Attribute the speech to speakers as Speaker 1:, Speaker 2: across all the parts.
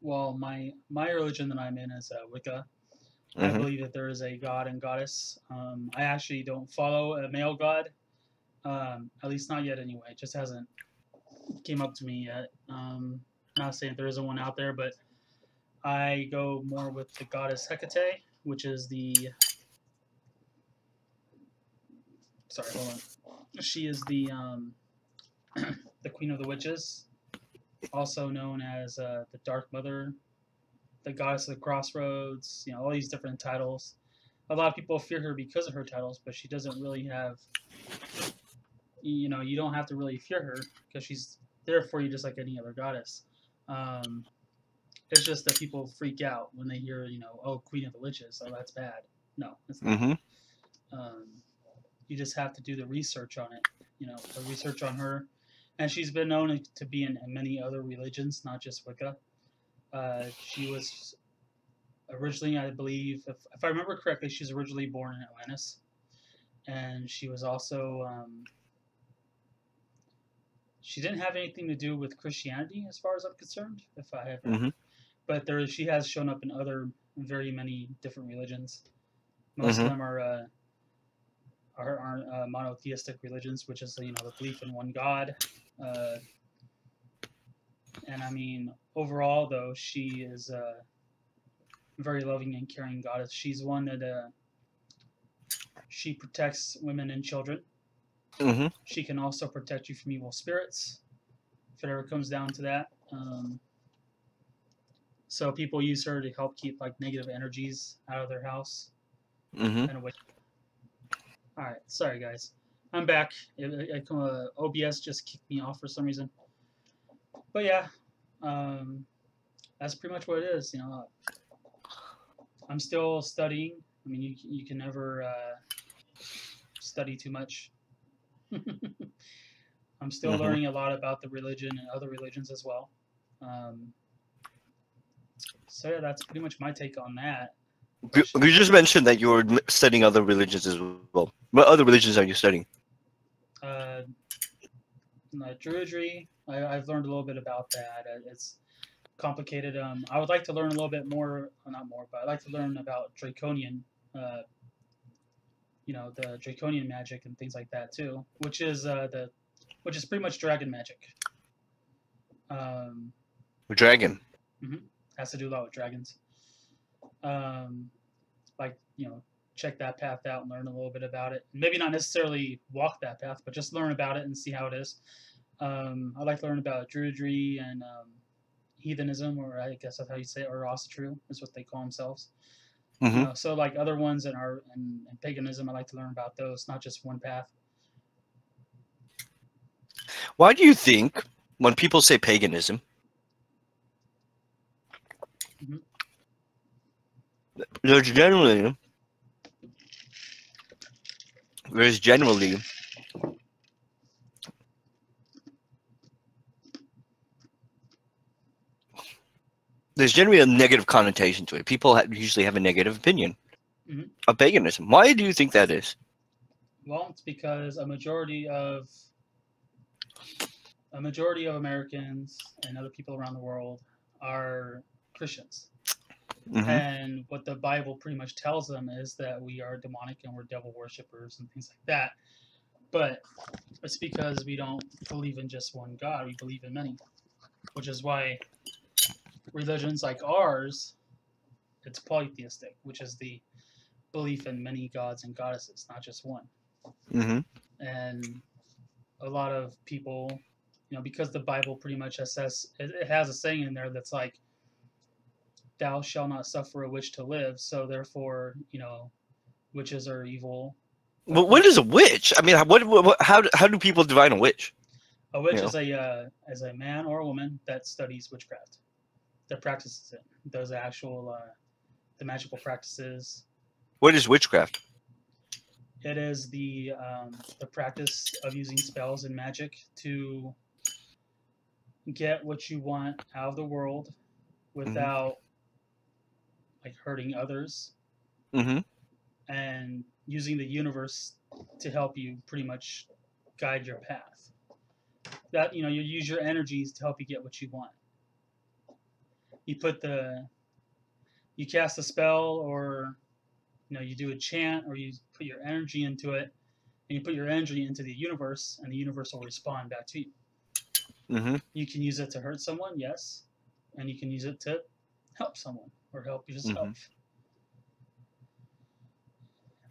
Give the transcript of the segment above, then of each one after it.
Speaker 1: well, my religion that I'm in is Wicca. I
Speaker 2: Mm-hmm.
Speaker 1: believe that there is a god and goddess. I actually don't follow a male god, at least not yet. Anyway, it just hasn't came up to me yet. Not saying there isn't one out there, but I go more with the goddess Hecate, which is the sorry, hold on. She is the queen of the witches, also known as the Dark Mother, the goddess of the crossroads. You know, all these different titles. A lot of people fear her because of her titles, but she doesn't really have. You know, you don't have to really fear her because she's there for you just like any other goddess. Um, it's just that people freak out when they hear, you know, oh, Queen of the Witches, oh, that's bad. No, it's not.
Speaker 2: Mm-hmm.
Speaker 1: Um, you just have to do the research on it, you know, the research on her. And she's been known to be in many other religions, not just Wicca. She was originally, I believe, if I remember correctly, she's originally born in Atlantis. And she was also, she didn't have anything to do with Christianity as far as I'm concerned, if I have,
Speaker 2: Mm-hmm.
Speaker 1: but she has shown up in other very many different religions. Most of
Speaker 2: Mm-hmm.
Speaker 1: them are monotheistic religions, which is, you know, the belief in one God. Uh, and I mean, overall, though, she is a very loving and caring goddess. She's one that she protects women and children.
Speaker 2: Mm-hmm.
Speaker 1: She can also protect you from evil spirits, if it ever comes down to that. So people use her to help keep like negative energies out of their house
Speaker 2: Mm-hmm.
Speaker 1: and away. All right, sorry guys, I'm back. OBS just kicked me off for some reason. But yeah, um, that's pretty much what it is. You know, I'm still studying. I mean, you can never study too much. I'm still
Speaker 2: Mm-hmm.
Speaker 1: learning a lot about the religion and other religions as well. Um, so yeah, that's pretty much my take on that question.
Speaker 2: You just mentioned that you were studying other religions as well. What other religions are you studying?
Speaker 1: Uh, Druidry, I've learned a little bit about that. It's complicated. I would like to learn a little bit more, well, not more, but I'd like to learn about Draconian, you know, the Draconian magic and things like that too, which is pretty much dragon magic. Um,
Speaker 2: Dragon.
Speaker 1: has to do a lot with dragons. Like, you know, check that path out and learn a little bit about it. Maybe not necessarily walk that path, but just learn about it and see how it is. I'd like to learn about Druidry and heathenism, or I guess that's how you say it, or Rosatru is what they call themselves. You
Speaker 2: Mm-hmm.
Speaker 1: know, so like other ones that are in paganism, I like to learn about those, not just one path.
Speaker 2: Why do you think when people say paganism,
Speaker 1: Mhm.
Speaker 2: there's generally there's generally there's generally a negative connotation to it. People usually have a negative opinion
Speaker 1: Mhm.
Speaker 2: of paganism. Why do you think that is?
Speaker 1: Well, it's because a majority of Americans and other people around the world are Christians.
Speaker 2: Mm-hmm.
Speaker 1: And what the Bible pretty much tells them is that we are demonic and we're devil worshippers and things like that. But it's because we don't believe in just one God, we believe in many. Which is why religions like ours, it's polytheistic, which is the belief in many gods and goddesses, not just one.
Speaker 2: Mm-hmm.
Speaker 1: And a lot of people, you know, because the Bible pretty much says it has a saying in there that's like, "Thou shalt not suffer a witch to live." So therefore, you know, witches are evil.
Speaker 2: Well, what is a witch? I mean, how do people define a witch?
Speaker 1: A witch
Speaker 2: You
Speaker 1: is a man or a woman that studies witchcraft, that practices it, does actual the magical practices.
Speaker 2: What is witchcraft?
Speaker 1: It is the practice of using spells and magic to get what you want out of the world without like hurting others,
Speaker 2: Mm-hmm.
Speaker 1: and using the universe to help you pretty much guide your path. That, you know, you use your energies to help you get what you want. you cast a spell, or you do a chant, or you put your energy into it, and you put your energy into the universe, and the universe will respond back to you.
Speaker 2: Mm-hmm.
Speaker 1: You can use it to hurt someone, yes, and you can use it to help someone or help
Speaker 2: Mm-hmm.
Speaker 1: yourself.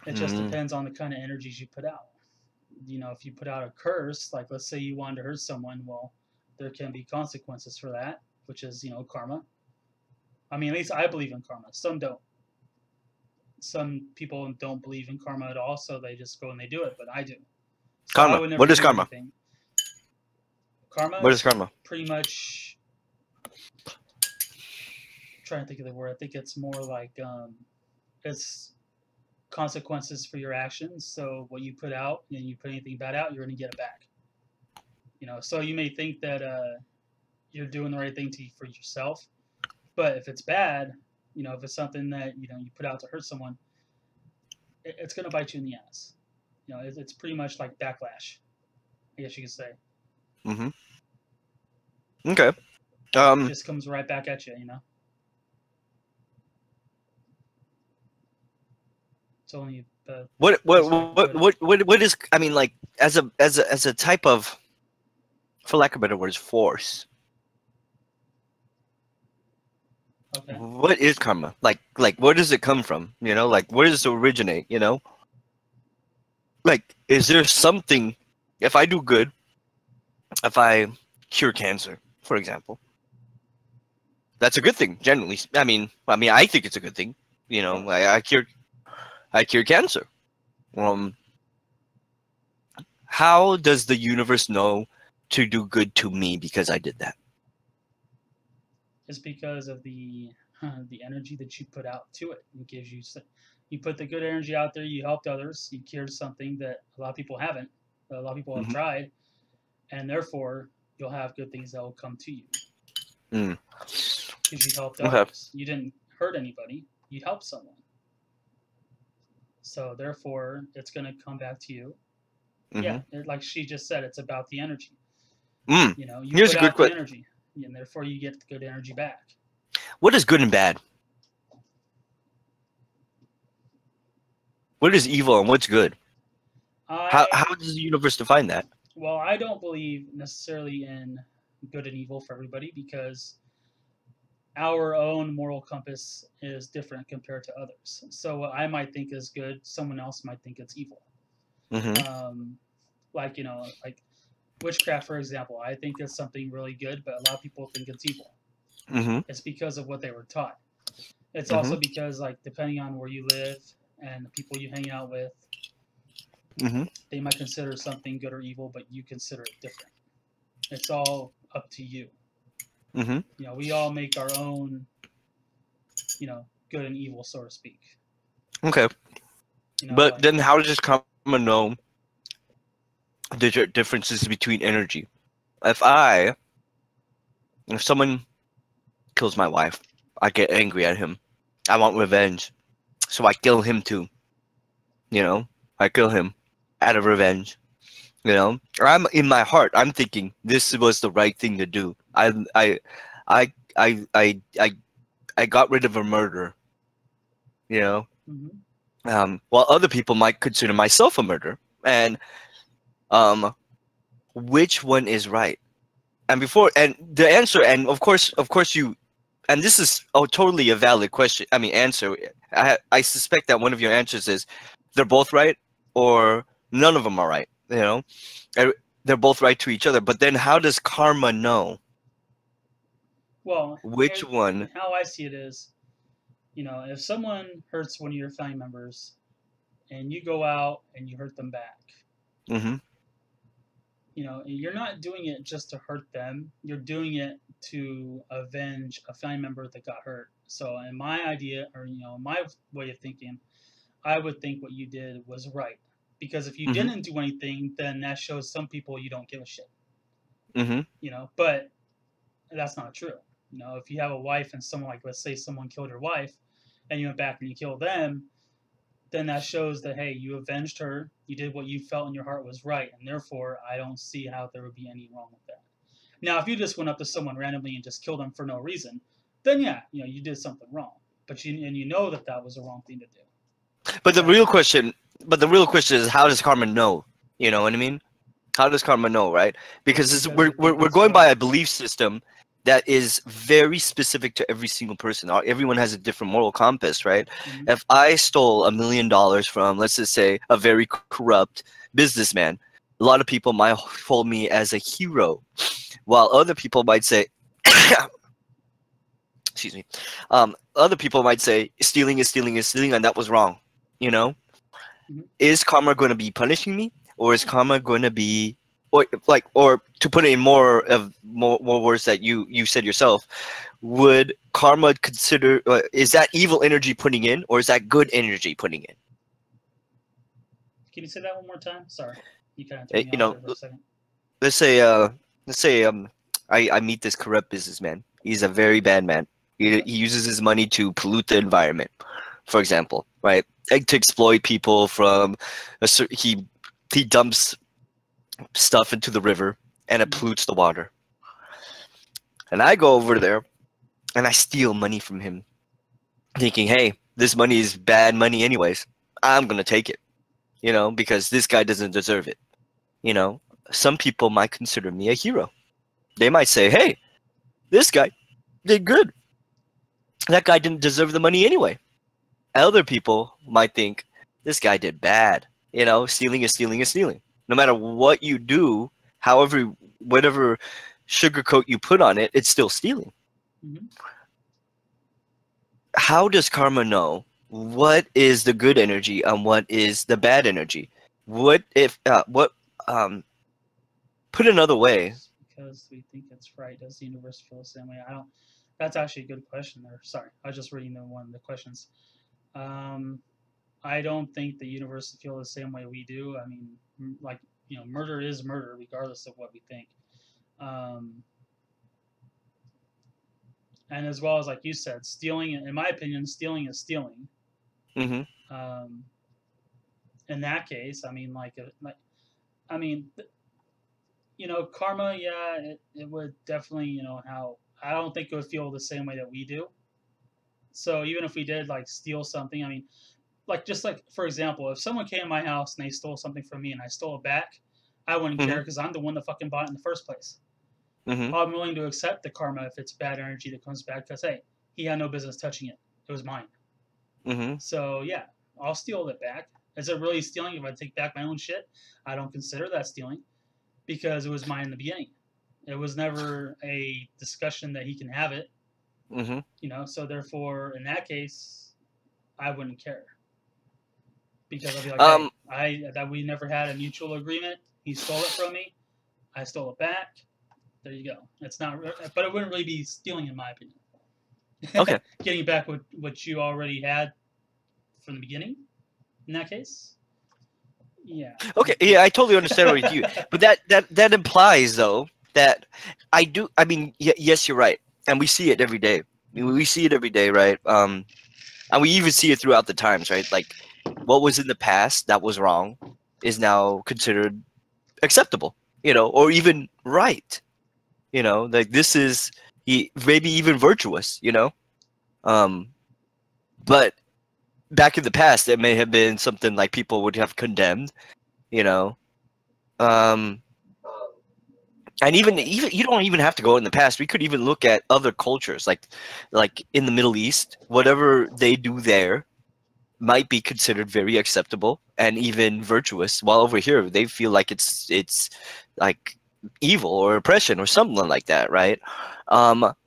Speaker 1: It just depends on the kind of energies you put out. If you put out a curse, like let's say you wanted to hurt someone, well, there can be consequences for that, which is karma. I mean, at least I believe in karma. Some don't. Some people don't believe in karma at all, so they just go and they do it. But I do. So I
Speaker 2: Karma.
Speaker 1: would never
Speaker 2: What is
Speaker 1: do
Speaker 2: karma?
Speaker 1: anything. Karma
Speaker 2: What is
Speaker 1: is
Speaker 2: karma?
Speaker 1: pretty much. I'm trying to think of the word. I think it's more like it's consequences for your actions. So what you put out, and you put anything bad out, you're going to get it back. So you may think that you're doing the right thing for yourself, but if it's bad, if it's something that you put out to hurt someone, it's going to bite you in the ass. It's pretty much like backlash, I guess you could say.
Speaker 2: Mm-hmm. Okay.
Speaker 1: It just comes right back at you. It's only the
Speaker 2: what is, I mean, like, as a type of, for lack of better words, force.
Speaker 1: okay.
Speaker 2: What is karma? Like where does it come from? Like, where does it originate? Like, is there something, if I do good, if I cure cancer, for example, that's a good thing, generally. I mean, I think it's a good thing. I cure cancer. How does the universe know to do good to me because I did that?
Speaker 1: It's because of the energy that you put out to it. It gives you. You put the good energy out there. You helped others. You cured something that a lot of people haven't. A lot of people have
Speaker 2: Mm-hmm.
Speaker 1: tried, and therefore you'll have good things that will come to you.
Speaker 2: Mm.
Speaker 1: Because you helped
Speaker 2: Okay.
Speaker 1: others. You didn't hurt anybody. You helped someone. So therefore, it's going to come back to you.
Speaker 2: Mm-hmm.
Speaker 1: Yeah, like she just said, it's about the energy.
Speaker 2: Mm.
Speaker 1: You
Speaker 2: Here's
Speaker 1: put
Speaker 2: a good
Speaker 1: out the
Speaker 2: question.
Speaker 1: energy, and therefore you get the good energy back.
Speaker 2: What is good and bad? What is evil and what's good? How does the universe define that?
Speaker 1: Well, I don't believe necessarily in good and evil for everybody, because our own moral compass is different compared to others. So what I might think is good, someone else might think it's evil.
Speaker 2: Mm-hmm.
Speaker 1: Like like witchcraft, for example. I think it's something really good, but a lot of people think it's evil.
Speaker 2: Mm-hmm.
Speaker 1: It's because of what they were taught. It's
Speaker 2: Mm-hmm.
Speaker 1: also because, like, depending on where you live and the people you hang out with,
Speaker 2: Mm-hmm.
Speaker 1: they might consider something good or evil, but you consider it different. It's all up to you.
Speaker 2: Mm-hmm.
Speaker 1: We all make our own, good and evil, so to speak.
Speaker 2: Okay. But
Speaker 1: like,
Speaker 2: then how does karma know the differences between energy? If someone kills my wife, I get angry at him. I want revenge. So I kill him too. I kill him out of revenge. I'm in my heart, I'm thinking this was the right thing to do. I I I I I got rid of a murder. While other people might consider myself a murderer. And which one is right? And the answer, and of course you, and this is totally a valid question. I mean, answer. I suspect that one of your answers is they're both right, or none of them are right. And they're both right to each other. But then, how does karma know
Speaker 1: well,
Speaker 2: which one?
Speaker 1: how I see it is, if someone hurts one of your family members, and you go out and you hurt them back,
Speaker 2: Mm-hmm.
Speaker 1: You're not doing it just to hurt them. You're doing it to avenge a family member that got hurt. So in my idea, or my way of thinking, I would think what you did was right. Because if you
Speaker 2: Mm-hmm.
Speaker 1: didn't do anything, then that shows some people you don't give a shit.
Speaker 2: Mm-hmm.
Speaker 1: But that's not true. If you have a wife and someone, like, let's say someone killed your wife, and you went back and you killed them, then that shows that, hey, you avenged her, you did what you felt in your heart was right, and therefore I don't see how there would be any wrong with that. Now, if you just went up to someone randomly and just killed them for no reason, then yeah, you did something wrong. But you know that was the wrong thing to do.
Speaker 2: But the real question, is, how does karma know? You know what I mean? How does karma know, right? Because we're going by a belief system that is very specific to every single person. Everyone has a different moral compass, right?
Speaker 1: Mhm.
Speaker 2: If I stole $1 million from, let's just say, a very corrupt businessman, a lot of people might hold me as a hero, while other people might say, excuse me, other people might say stealing is stealing is stealing, and that was wrong. You know,
Speaker 1: Mhm.
Speaker 2: is karma going to be punishing me, or is karma going to be, or to put it in more words that you said yourself, would karma consider, is that evil energy putting in, or is that good energy putting in?
Speaker 1: Can you say that one more time? Sorry, you kind of threw me
Speaker 2: You
Speaker 1: off
Speaker 2: know,
Speaker 1: there for a second.
Speaker 2: let's say I meet this corrupt businessman. He's a very bad man. He uses his money to pollute the environment, for example, right? Like to exploit people from he dumps stuff into the river and it
Speaker 1: Mhm.
Speaker 2: pollutes the water. And I go over there and I steal money from him, thinking, hey, this money is bad money anyways. I'm gonna take it, because this guy doesn't deserve it. You know, some people might consider me a hero. They might say, hey, this guy did good. That guy didn't deserve the money anyway. Other people might think this guy did bad. Stealing is stealing is stealing. No matter what you do, however, whatever sugarcoat you put on it, it's still stealing.
Speaker 1: Mhm.
Speaker 2: How does karma know what is the good energy and what is the bad energy? What if put another way?
Speaker 1: Just because we think it's right, does the universe feel the same way? I don't. That's actually a good question. There. Sorry, I was just reading one of the questions. Um, I don't think the universe feels the same way we do. I mean, like murder is murder, regardless of what we think. Um, and as well as like you said, stealing. In my opinion, stealing is stealing.
Speaker 2: Mm-hmm.
Speaker 1: Um, in that case, I mean, I mean, karma. Yeah, it would definitely, how I don't think it would feel the same way that we do. So even if we did like steal something, I mean, like just like for example, if someone came to my house and they stole something from me and I stole it back, I wouldn't
Speaker 2: Mm-hmm.
Speaker 1: care because I'm the one that fucking bought it in the first place.
Speaker 2: Mm-hmm.
Speaker 1: I'm willing to accept the karma if it's bad energy that comes back because hey, he had no business touching it. It was mine.
Speaker 2: Mm-hmm.
Speaker 1: So yeah, I'll steal it back. Is it really stealing if I take back my own shit? I don't consider that stealing because it was mine in the beginning. It was never a discussion that he can have it.
Speaker 2: Mm-hmm.
Speaker 1: So therefore, in that case, I wouldn't care because I'll be like, hey,
Speaker 2: Um.
Speaker 1: that we never had a mutual agreement. He stole it from me. I stole it back. There you go. It's not, but it wouldn't really be stealing in my opinion.
Speaker 2: Okay.
Speaker 1: Getting back what you already had from the beginning. In that case, yeah.
Speaker 2: Okay. Yeah, I totally understand with you, but that implies though that I do. I mean, yes, you're right, and we see it every day. We see it every day, right? And we even see it throughout the times, right? Like, what was in the past that was wrong is now considered acceptable, or even right. Like this is maybe even virtuous, Um, but back in the past, it may have been something like people would have condemned, you know. Um, and even you don't even have to go in the past. We could even look at other cultures, like in the Middle East, whatever they do there might be considered very acceptable and even virtuous, while over here they feel like it's like evil or oppression or something like that, right?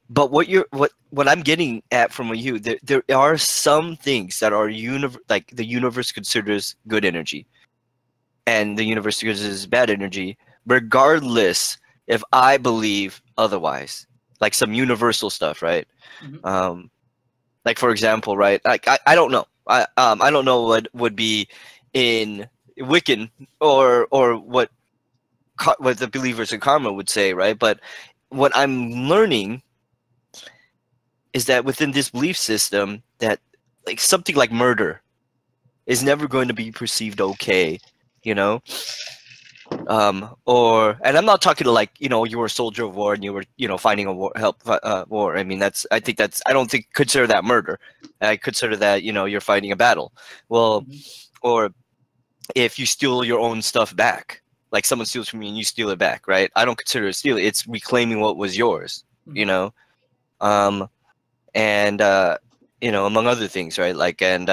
Speaker 2: But what I'm getting at from you, there are some things that are like the universe considers good energy and the universe considers bad energy, regardless if I believe otherwise, like some universal stuff, right?
Speaker 1: Mhm.
Speaker 2: um like for example, right? Like I don't know. I don't know what would be in Wiccan or what the believers in karma would say, right? But what I'm learning is that within this belief system, that like something like murder is never going to be perceived okay, you know? Or, and I'm not talking to like, you know, you were a soldier of war and you were, you know, fighting a war. I mean, I don't think consider that murder. I consider that, you know, you're fighting a battle. Well,
Speaker 1: Mhm.
Speaker 2: or if you steal your own stuff back, like someone steals from you and you steal it back, right? I don't consider it stealing. It's reclaiming what was yours, you
Speaker 1: Mhm.
Speaker 2: know? Um, and, you know, among other things, right? Like, and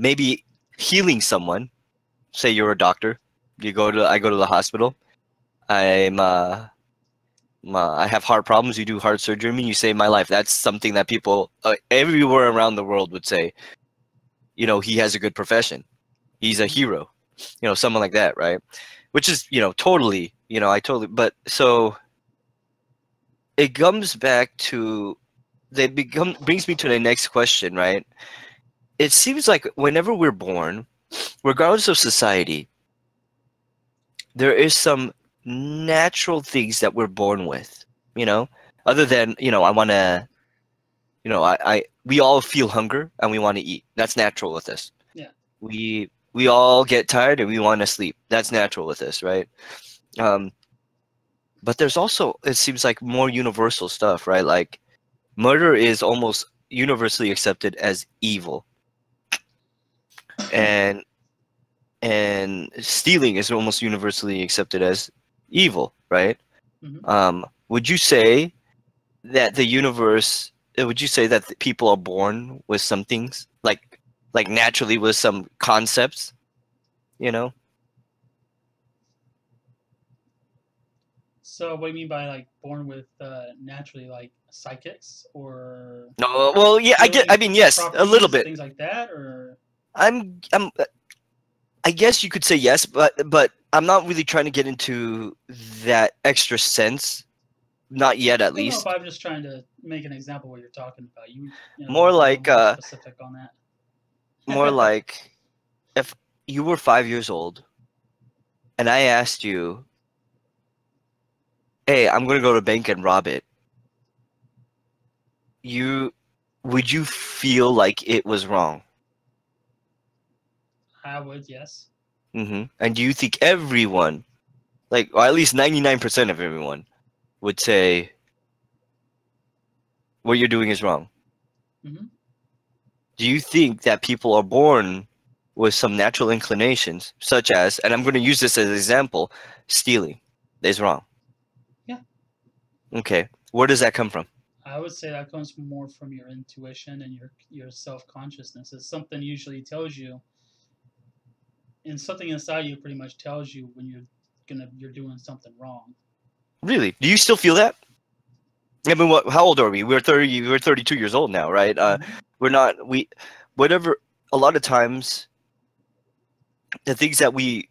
Speaker 2: maybe healing someone. Say you're a doctor. I go to the hospital. I'm, I have heart problems. You do heart surgery on me. You save my life. That's something that people everywhere around the world would say, you know, he has a good profession. He's a
Speaker 1: Mhm.
Speaker 2: hero, you know, someone like that, right? Which is, you know, totally, you know, I totally, but so it comes back to, brings me to the next question, right? It seems like whenever we're born, regardless of society, there is some natural things that we're born with, you know, other than, you know, I want to, you know, we all feel hunger and we want to eat. That's natural with us.
Speaker 1: Yeah.
Speaker 2: We all get tired and we want to sleep. That's natural with us, right? Um, but there's also, it seems like, more universal stuff, right? Like murder is almost universally accepted as evil, and stealing is almost universally accepted as evil, right?
Speaker 1: Mhm.
Speaker 2: Would you say that the universe? Would you say that people are born with some things, like naturally with some concepts? You know?
Speaker 1: So what do you mean by like born with naturally like psychics or
Speaker 2: No. Well, yeah. I get. I
Speaker 1: healing
Speaker 2: mean, yes, a little
Speaker 1: properties,
Speaker 2: bit.
Speaker 1: things like that, or
Speaker 2: I'm. I guess you could say yes, but I'm not really trying to get into that extra sense. Not yet, at
Speaker 1: well, no. If
Speaker 2: least.
Speaker 1: I'm just trying to make an example of what you're talking about, you know,
Speaker 2: More
Speaker 1: be a little
Speaker 2: like,
Speaker 1: more specific on
Speaker 2: more
Speaker 1: that.
Speaker 2: like, if you were 5 years old and I asked you, "Hey, I'm gonna go to a bank and rob it," you would you feel like it was wrong?
Speaker 1: I would, yes.
Speaker 2: And do you think everyone, like, or at least 99% of everyone, would say what you're doing is wrong?
Speaker 1: Hmm.
Speaker 2: Do you think that people are born with some natural inclinations, such as, and I'm going to use this as an example, stealing is wrong?
Speaker 1: Yeah,
Speaker 2: Okay. Where does that come from?
Speaker 1: I would say that comes more from your intuition and your self consciousness. It's something usually tells you, and something inside you pretty much tells you when you're doing something wrong.
Speaker 2: Really? Do you still feel that? I mean, how old are we? We're 30, we're 32 years old now, right?
Speaker 1: Hmm.
Speaker 2: We're not, whatever, a lot of times, the things that we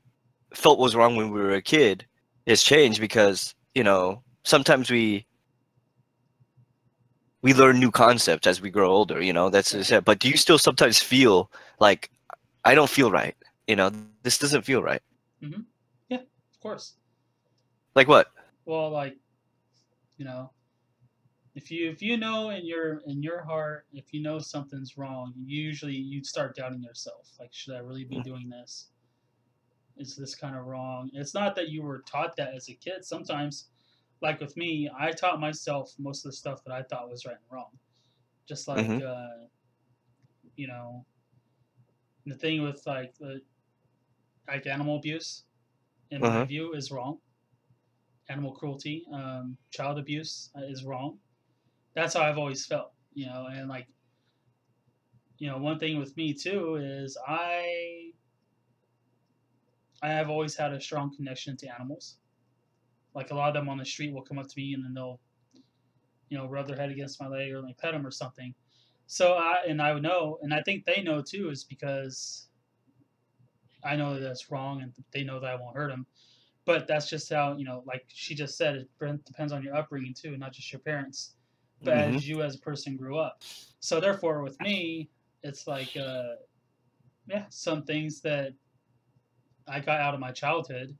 Speaker 2: felt was wrong when we were a kid has changed because, you know, sometimes we learn new concepts as we grow older, you know, that's
Speaker 1: Right.
Speaker 2: just it. But do you still sometimes feel like, I don't feel right, you know, this doesn't feel right?
Speaker 1: Hmm. Yeah, of course.
Speaker 2: Like what?
Speaker 1: Well, like, you know, if you know in your heart, if you know something's wrong, usually you'd start doubting yourself. Like, should I really be doing this? Is this kind of wrong? It's not that you were taught that as a kid. Sometimes, like with me, I taught myself most of the stuff that I thought was right and wrong. Just like
Speaker 2: Mm-hmm.
Speaker 1: you know, the thing with like animal abuse, in my
Speaker 2: Uh-huh.
Speaker 1: view, is wrong. Animal cruelty, child abuse is wrong. That's how I've always felt, you know. And like, you know, one thing with me too is I have always had a strong connection to animals. Like a lot of them on the street will come up to me and then they'll, you know, rub their head against my leg or like pet them or something. So I would know, and I think they know too, is because I know that that's wrong, and they know that I won't hurt them. But that's just how, you know, like she just said, it depends on your upbringing too, not just your parents, but
Speaker 2: Mm-hmm.
Speaker 1: as you as a person grew up. So therefore, with me, it's like, yeah, some things that I got out of my childhood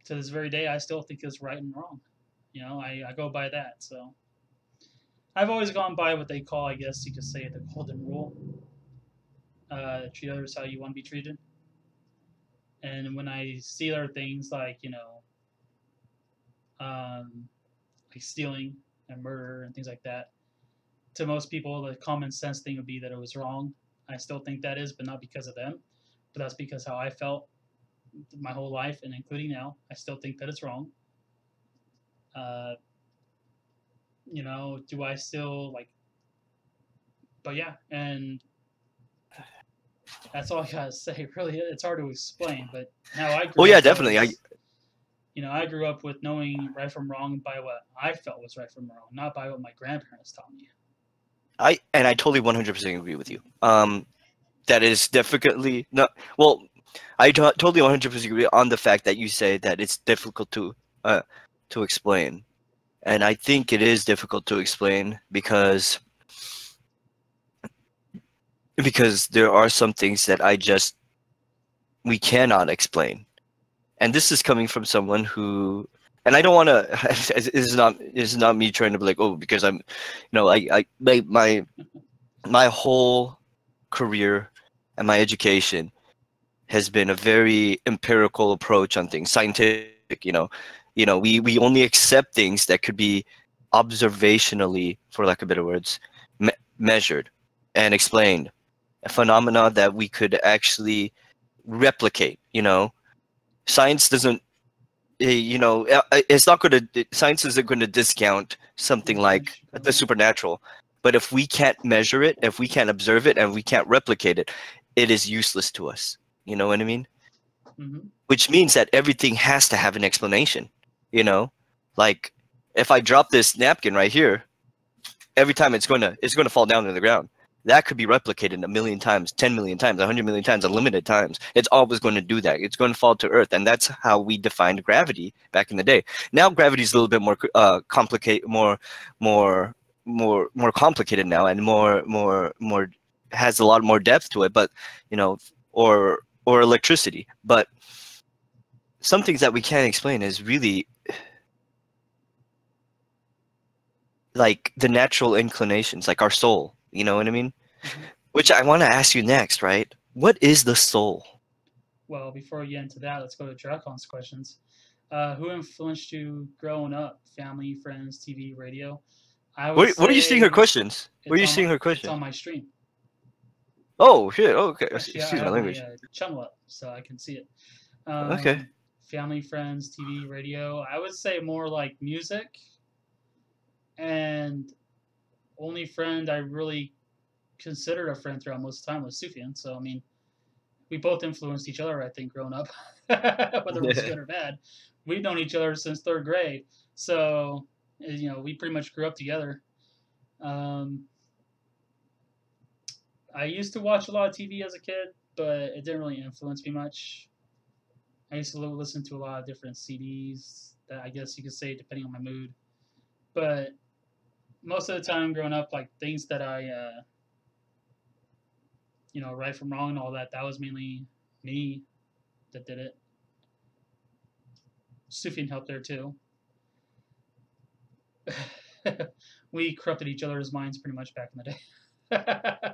Speaker 1: to this very day, I still think is right and wrong. You know, I go by that. So I've always gone by what they call, I guess you could say, the golden rule. Treat others how you want to be treated. And when I see other things like like stealing and murder and things like that, to most people the common sense thing would be that it was wrong. I still think that is, but not because of them, but that's because how I felt my whole life and including now. I still think that it's wrong. Uh, do I still like? But yeah, and that's all I gotta say. Really, it's hard to explain, but how I
Speaker 2: Oh
Speaker 1: grew
Speaker 2: yeah,
Speaker 1: up
Speaker 2: definitely.
Speaker 1: was, I grew up with knowing right from wrong by what I felt was right from wrong, not by what my grandparents taught me.
Speaker 2: I totally 100% agree with you. That is definitely not well. Totally 100% agree on the fact that you say that it's difficult to explain, and I think it is difficult to explain because there are some things that we cannot explain, and this is coming from someone who. And I don't want to. This is not me trying to be like, oh, because my whole career and my education has been a very empirical approach on things, scientific. We only accept things that could be observationally, for lack of better words, measured and explained, a phenomena that we could actually replicate. Science doesn't. It's not going to. Science isn't going to discount something like the supernatural. But if we can't measure it, if we can't observe it, and we can't replicate it, it is useless to us. You know what I mean?
Speaker 1: Mm-hmm.
Speaker 2: Which means that everything has to have an explanation. Like if I drop this napkin right here, every time it's gonna fall down to the ground. That could be replicated a million times, 10 million times, 100 million times, unlimited times. It's always going to do that. It's going to fall to Earth, and that's how we defined gravity back in the day. Now gravity is a little bit more complicated, more complicated now, and more has a lot more depth to it. But or electricity. But some things that we can't explain is really like the natural inclinations, like our soul. You know what I mean?
Speaker 1: Mm-hmm.
Speaker 2: Which I want to ask you next, right? What is the soul?
Speaker 1: Well, before we get into that, let's go to Dracon's questions. Who influenced you growing up? Family, friends, TV, radio? I would
Speaker 2: Where are you seeing her
Speaker 1: say
Speaker 2: questions? Where are you seeing her
Speaker 1: it's
Speaker 2: questions?
Speaker 1: on my stream.
Speaker 2: Oh shit! Oh, okay.
Speaker 1: Actually, I
Speaker 2: Excuse my
Speaker 1: have my
Speaker 2: language.
Speaker 1: channel up so I can see it.
Speaker 2: Okay.
Speaker 1: Family, friends, TV, radio. I would say more like music, and only friend I really considered a friend throughout most of the time was Sufyan. So I mean, we both influenced each other. I think growing up, whether it was good or bad, we've known each other since third grade. So we pretty much grew up together. Um, I used to watch a lot of TV as a kid, but it didn't really influence me much. I used to listen to a lot of different CDs that I guess you could say depending on my mood. But most of the time growing up, like things that I, right from wrong and all that, that was mainly me that did it. Sufyan helped there too. We corrupted each other's minds pretty much back in the day.
Speaker 2: Yeah.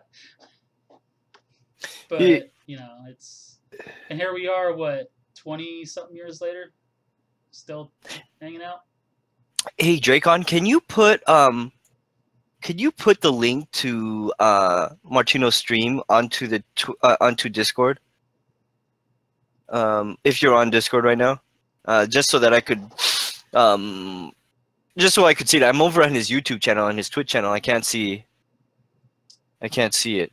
Speaker 1: But, and here we are, what, 20 something years later, still hanging out.
Speaker 2: Hey Dracon, can you put the link to Martino's stream onto Discord? If you're on Discord right now, just so that I could just so I could see it. I'm over on his YouTube channel and his Twitch channel. I can't see it.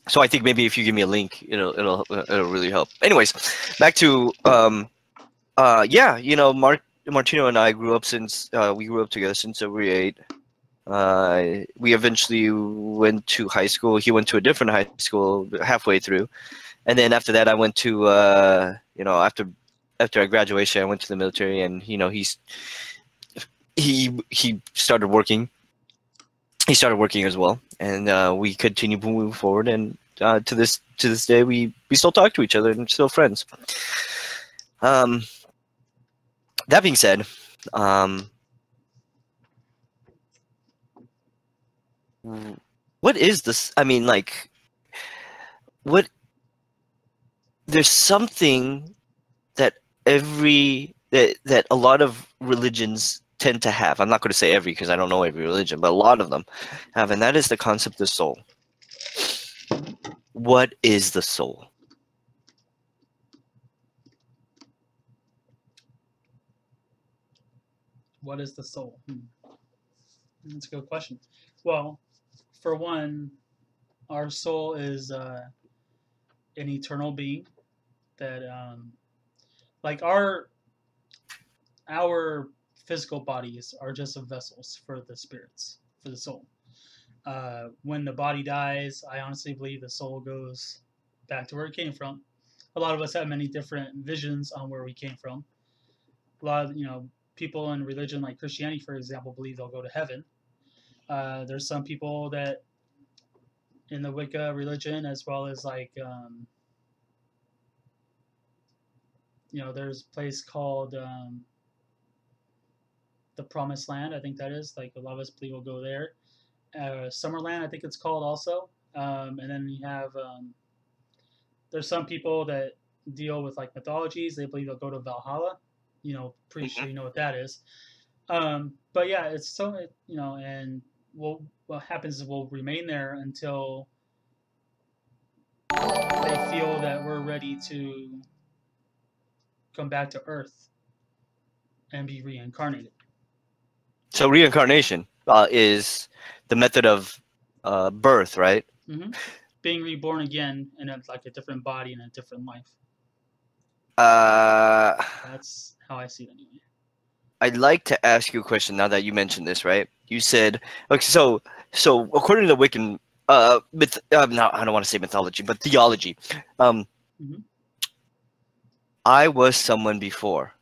Speaker 2: So I think maybe if you give me a link, it'll really help. Anyways, back to yeah, Martino and I grew up together since we were 8. We eventually went to high school. He went to a different high school halfway through, and then after that, I went to after I graduation, I went to the military, and he started working. He started working as well, and we continued to move forward. And to this day, we still talk to each other and still friends. That being said, what is this? I mean, like, what there's something that that a lot of religions tend to have. I'm not going to say every because I don't know every religion, but a lot of them have, and that is the concept of soul. What is the soul?
Speaker 1: What is the soul? That's a good question. Well, for one, our soul is an eternal being that, like our physical bodies are just vessels for the spirits, for the soul. When the body dies, I honestly believe the soul goes back to where it came from. A lot of us have many different visions on where we came from. A lot of people in religion like Christianity, for example, believe they'll go to heaven. There's some people that in the Wicca religion, as well as like there's a place called the Promised Land. I think that is like a lot of us believe will go there. Summerland, I think it's called also. And then you have there's some people that deal with like mythologies. They believe they'll go to Valhalla. Pretty sure you know what that is. But yeah, it's so and what happens is we'll remain there until they feel that we're ready to come back to Earth and be reincarnated.
Speaker 2: So reincarnation is the method of birth, right?
Speaker 1: Mm-hmm. Being reborn again in a different body and a different life. That's how I see it anyway.
Speaker 2: I'd like to ask you a question now that you mentioned this, right? You said, okay, so according to the Wiccan, no, I don't want to say mythology, but theology, I was someone before.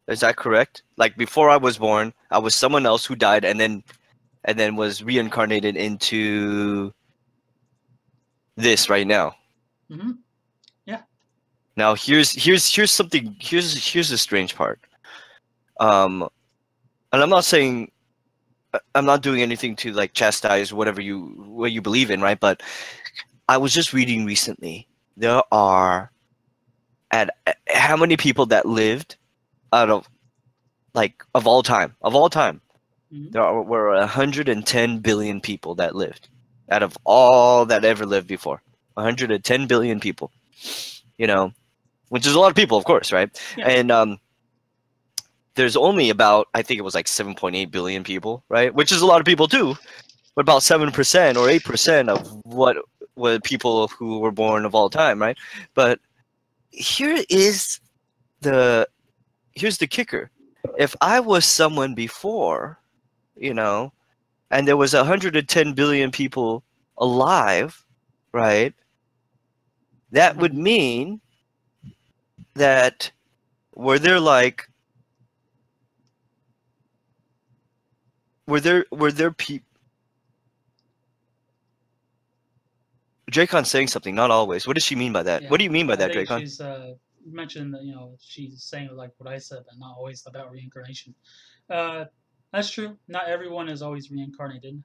Speaker 2: Is that correct? Like before I was born, I was someone else who died and then was reincarnated into this right now.
Speaker 1: Mm-hmm. Yeah.
Speaker 2: Now here's something. Here's the strange part. And I'm not saying I'm not doing anything to like chastise what you believe in, right? But I was just reading recently. There are how many people that lived out of all time.
Speaker 1: Mm-hmm.
Speaker 2: There were 110 billion people that lived out of all that ever lived before. 110 billion people, which is a lot of people, of course, right?
Speaker 1: Yeah.
Speaker 2: And there's only about, I think it was like 7.8 billion people, right? Which is a lot of people too, but about 7% or 8% of what people who were born of all time, right? But here's the kicker. If I was someone before, and there was 110 billion people alive, right? That would mean that were there people? Dracon's saying something, not always. What does she mean by that?
Speaker 1: Yeah.
Speaker 2: What do you mean by that,
Speaker 1: think
Speaker 2: Dracon?
Speaker 1: she's mentioned that she's saying like what I said, but not always about reincarnation. That's true. Not everyone is always reincarnated.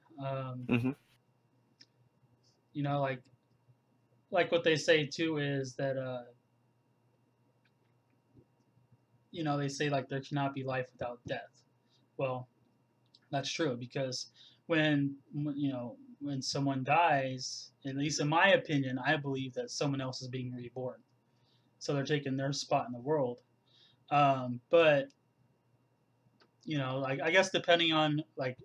Speaker 1: Like what they say too is that they say like there cannot be life without death. Well, that's true because when someone dies, at least in my opinion, I believe that someone else is being reborn. So they're taking their spot in the world. But I guess depending on like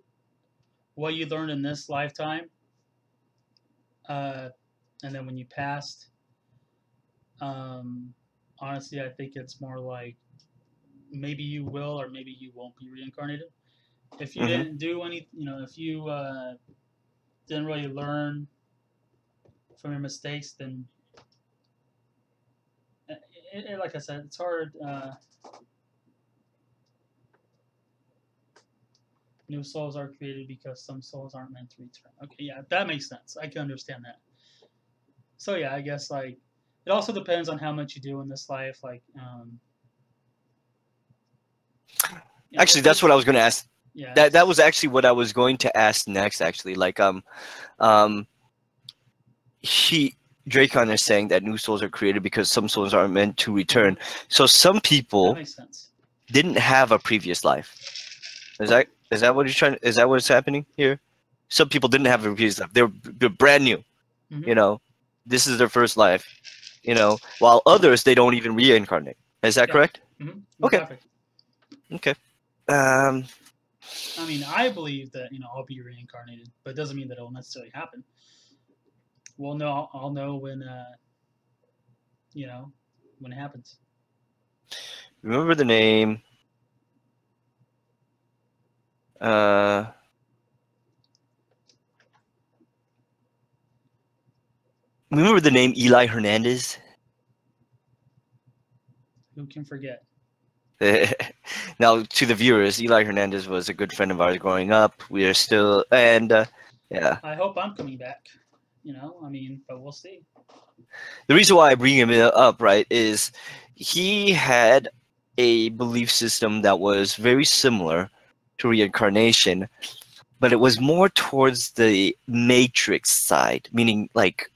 Speaker 1: what you learned in this lifetime, and then when you passed, honestly, I think it's more like maybe you will or maybe you won't be reincarnated. If you didn't do any, if you didn't really learn from your mistakes, then like I said, it's hard. New souls are created because some souls aren't meant to return. Okay, yeah, that makes sense. I can understand that. So yeah, I guess like it also depends on how much you do in this life. Like,
Speaker 2: actually, that's what I was going to ask.
Speaker 1: Yeah,
Speaker 2: that was actually what I was going to ask next. Actually, like Dracon is saying that new souls are created because some souls are meant to return. So some
Speaker 1: That
Speaker 2: people
Speaker 1: makes sense.
Speaker 2: didn't have a previous life. Is that what you're trying? Is that what's happening here? Some people didn't have a previous life. They're brand new.
Speaker 1: Mhm.
Speaker 2: You know, this is their first life. You know, while others they don't even reincarnate. Is that
Speaker 1: Yeah.
Speaker 2: correct?
Speaker 1: Hmm.
Speaker 2: Okay.
Speaker 1: Exactly.
Speaker 2: Okay.
Speaker 1: I mean, I believe that I'll be reincarnated, but it doesn't mean that it will necessarily happen. Well, no, I'll know when when it happens.
Speaker 2: Remember the name. Uh, remember the name Eli Hernandez?
Speaker 1: Who can forget?
Speaker 2: Now, to the viewers, Eli Hernandez was a good friend of ours growing up. We are still, and yeah.
Speaker 1: I hope I'm coming back. I mean, but we'll see.
Speaker 2: The reason why I bring him up, right, is he had a belief system that was very similar to reincarnation, but it was more towards the matrix side, meaning like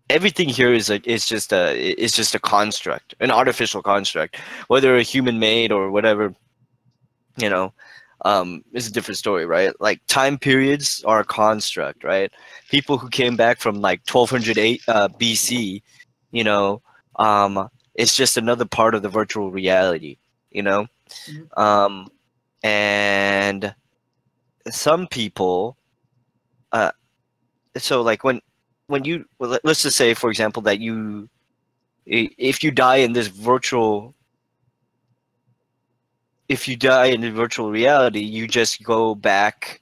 Speaker 2: everything here is just a construct, an artificial construct, whether a human made or whatever, you know, is a different story, right? Like time periods are a construct, right? People who came back from like 1208 BC, you know, it's just another part of the virtual reality, you know,
Speaker 1: Mhm.
Speaker 2: um, and some people, uh, so like when you let's just say, for example, that if you die in this virtual if you die in the virtual reality, you just go back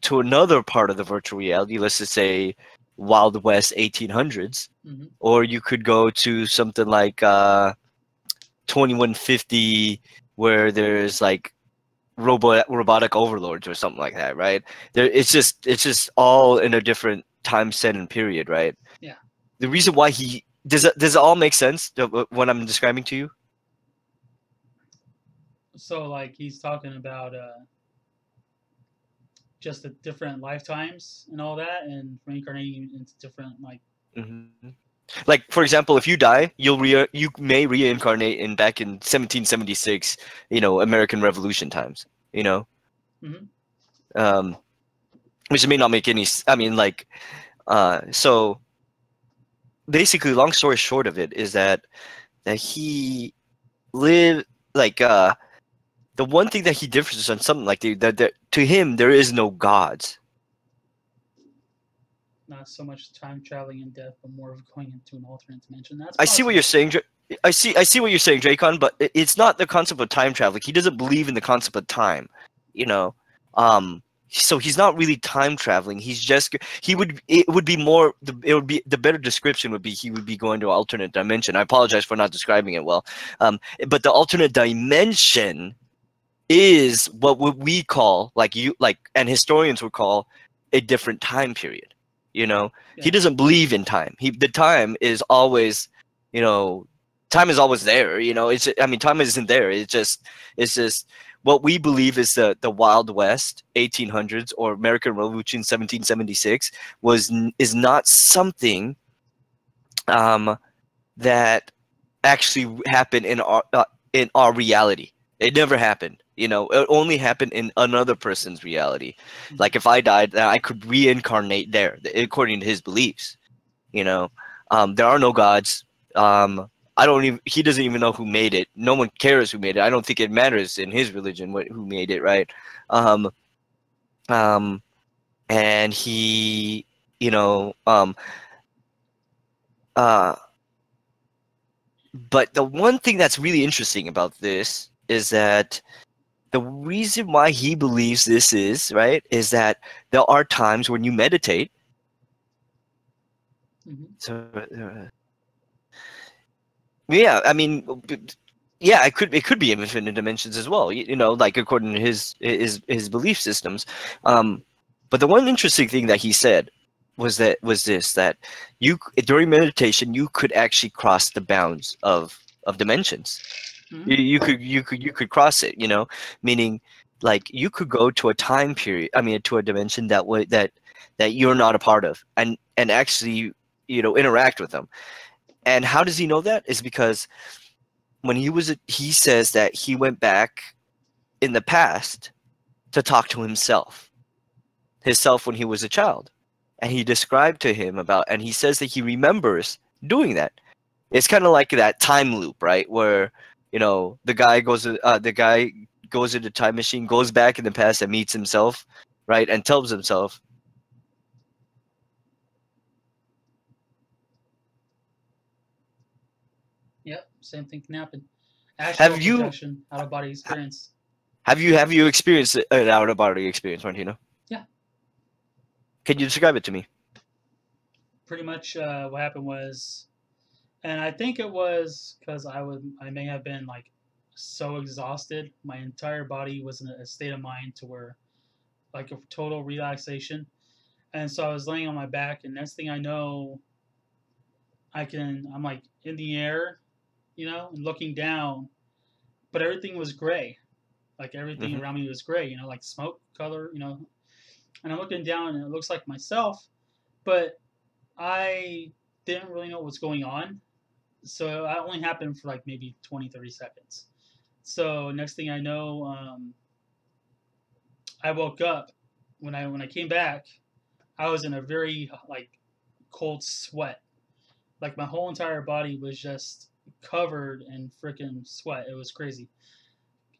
Speaker 2: to another part of the virtual reality. Let's just say Wild West 1800s,
Speaker 1: Hmm.
Speaker 2: or you could go to something like 2150, where there's like robotic overlords or something like that, right? It's just all in a different time set and period, right?
Speaker 1: Yeah.
Speaker 2: The reason why he does it all make sense what I'm describing to you?
Speaker 1: So like he's talking about just the different lifetimes and all that, and reincarnating into different like.
Speaker 2: Hmm. Like for example, if you die, you may reincarnate in back in 1776, American Revolution times, you know,
Speaker 1: Hmm.
Speaker 2: um, which may not make I mean, like, so basically, long story short of it is that he lived like the one thing that he differs on something like that to him there is no gods.
Speaker 1: Not so much time traveling in death, but more of going into an alternate dimension. That's
Speaker 2: I see what
Speaker 1: possible.
Speaker 2: you're saying. I see what you're saying, Dracon, but it's not the concept of time travel. Like, he doesn't believe in the concept of time, you know. So he's not really time traveling. He's just he would it would be more it would be the better description would be he would be going to an alternate dimension. I apologize for not describing it well. But the alternate dimension is what we call and historians would call a different time period. He
Speaker 1: Yeah.
Speaker 2: doesn't believe in time. The time is always, you know, time is always there. Time isn't there. It's just what we believe is the Wild West 1800s or American Revolution 1776 is not something that actually happened in our reality. It never happened. It only happened in another person's reality.
Speaker 1: Mhm.
Speaker 2: Like if I died, I could reincarnate there, according to his beliefs. There are no gods. I don't even. He doesn't even know who made it. No one cares who made it. I don't think it matters in his religion who made it, right? Um, um, and he, you know, uh, but the one thing that's really interesting about this is that the reason why he believes this is right is that there are times when you meditate.
Speaker 1: Mhm.
Speaker 2: So, yeah, I mean, yeah, it could be infinite dimensions as well. Like according to his belief systems. But the one interesting thing that he said was that you during meditation you could actually cross the bounds of dimensions.
Speaker 1: Mhm.
Speaker 2: You could cross it, meaning like you could go to a time period, I mean to a dimension that you're not a part of, and actually interact with them. And how does he know that? Is because when he says that he went back in the past to talk to himself when he was a child, and he described to him about, and he says that he remembers doing that. It's kind of like that time loop, right? Where the guy goes in the time machine, goes back in the past and meets himself, right, and tells himself.
Speaker 1: Yep, same thing can happen. Astral
Speaker 2: Have you
Speaker 1: projection, out of body experience.
Speaker 2: have you experienced an out of body experience, Martino?
Speaker 1: Yeah.
Speaker 2: Can you describe it to me?
Speaker 1: Pretty much what happened was, and I think it was because I may have been like so exhausted, my entire body was in a state of mind to where like a total relaxation, and so I was laying on my back, and next thing I know, I'm like in the air, and looking down, but everything was gray, like everything
Speaker 2: Mhm.
Speaker 1: around me was gray, like smoke color, and I'm looking down and it looks like myself, but I didn't really know what's going on. So that only happened for like maybe 20, 30 seconds. So next thing I know, I woke up. When I came back, I was in a very like cold sweat. Like my whole entire body was just covered in freaking sweat. It was crazy.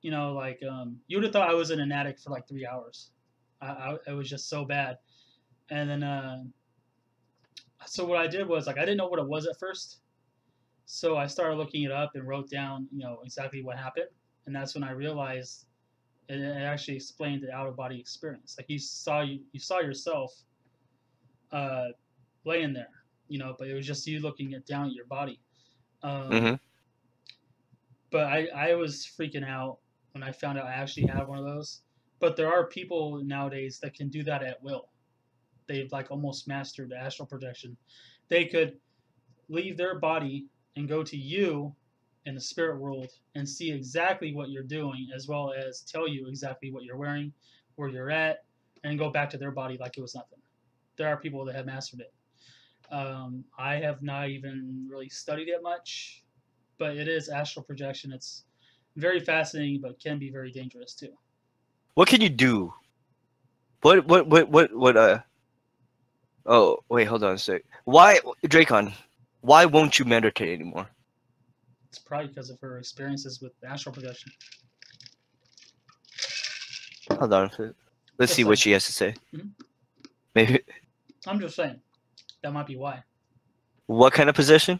Speaker 1: Like you would have thought I was in an attic for like 3 hours. It was just so bad. And then so what I did was like I didn't know what it was at first. So I started looking it up and wrote down, exactly what happened. And that's when I realized it actually explained the out of body experience. Like you saw yourself uh, laying there, but it was just you looking down at your body.
Speaker 2: Mhm.
Speaker 1: But I was freaking out when I found out I actually had one of those. But there are people nowadays that can do that at will. They've like almost mastered the astral projection. They could leave their body and go to you in the spirit world and see exactly what you're doing, as well as tell you exactly what you're wearing, where you're at, and go back to their body like it was nothing. There are people that have mastered it. I have not even really studied it much, but it is astral projection. It's very fascinating, but can be very dangerous too.
Speaker 2: What can you do? What? Oh, wait, hold on a sec. Why, Dracon? Why won't you meditate anymore?
Speaker 1: It's probably because of her experiences with astral projection.
Speaker 2: Hold on. Let's
Speaker 1: Just
Speaker 2: see what
Speaker 1: saying.
Speaker 2: she has to say.
Speaker 1: Mhm.
Speaker 2: Maybe.
Speaker 1: I'm just saying that might be why.
Speaker 2: What kind of possession?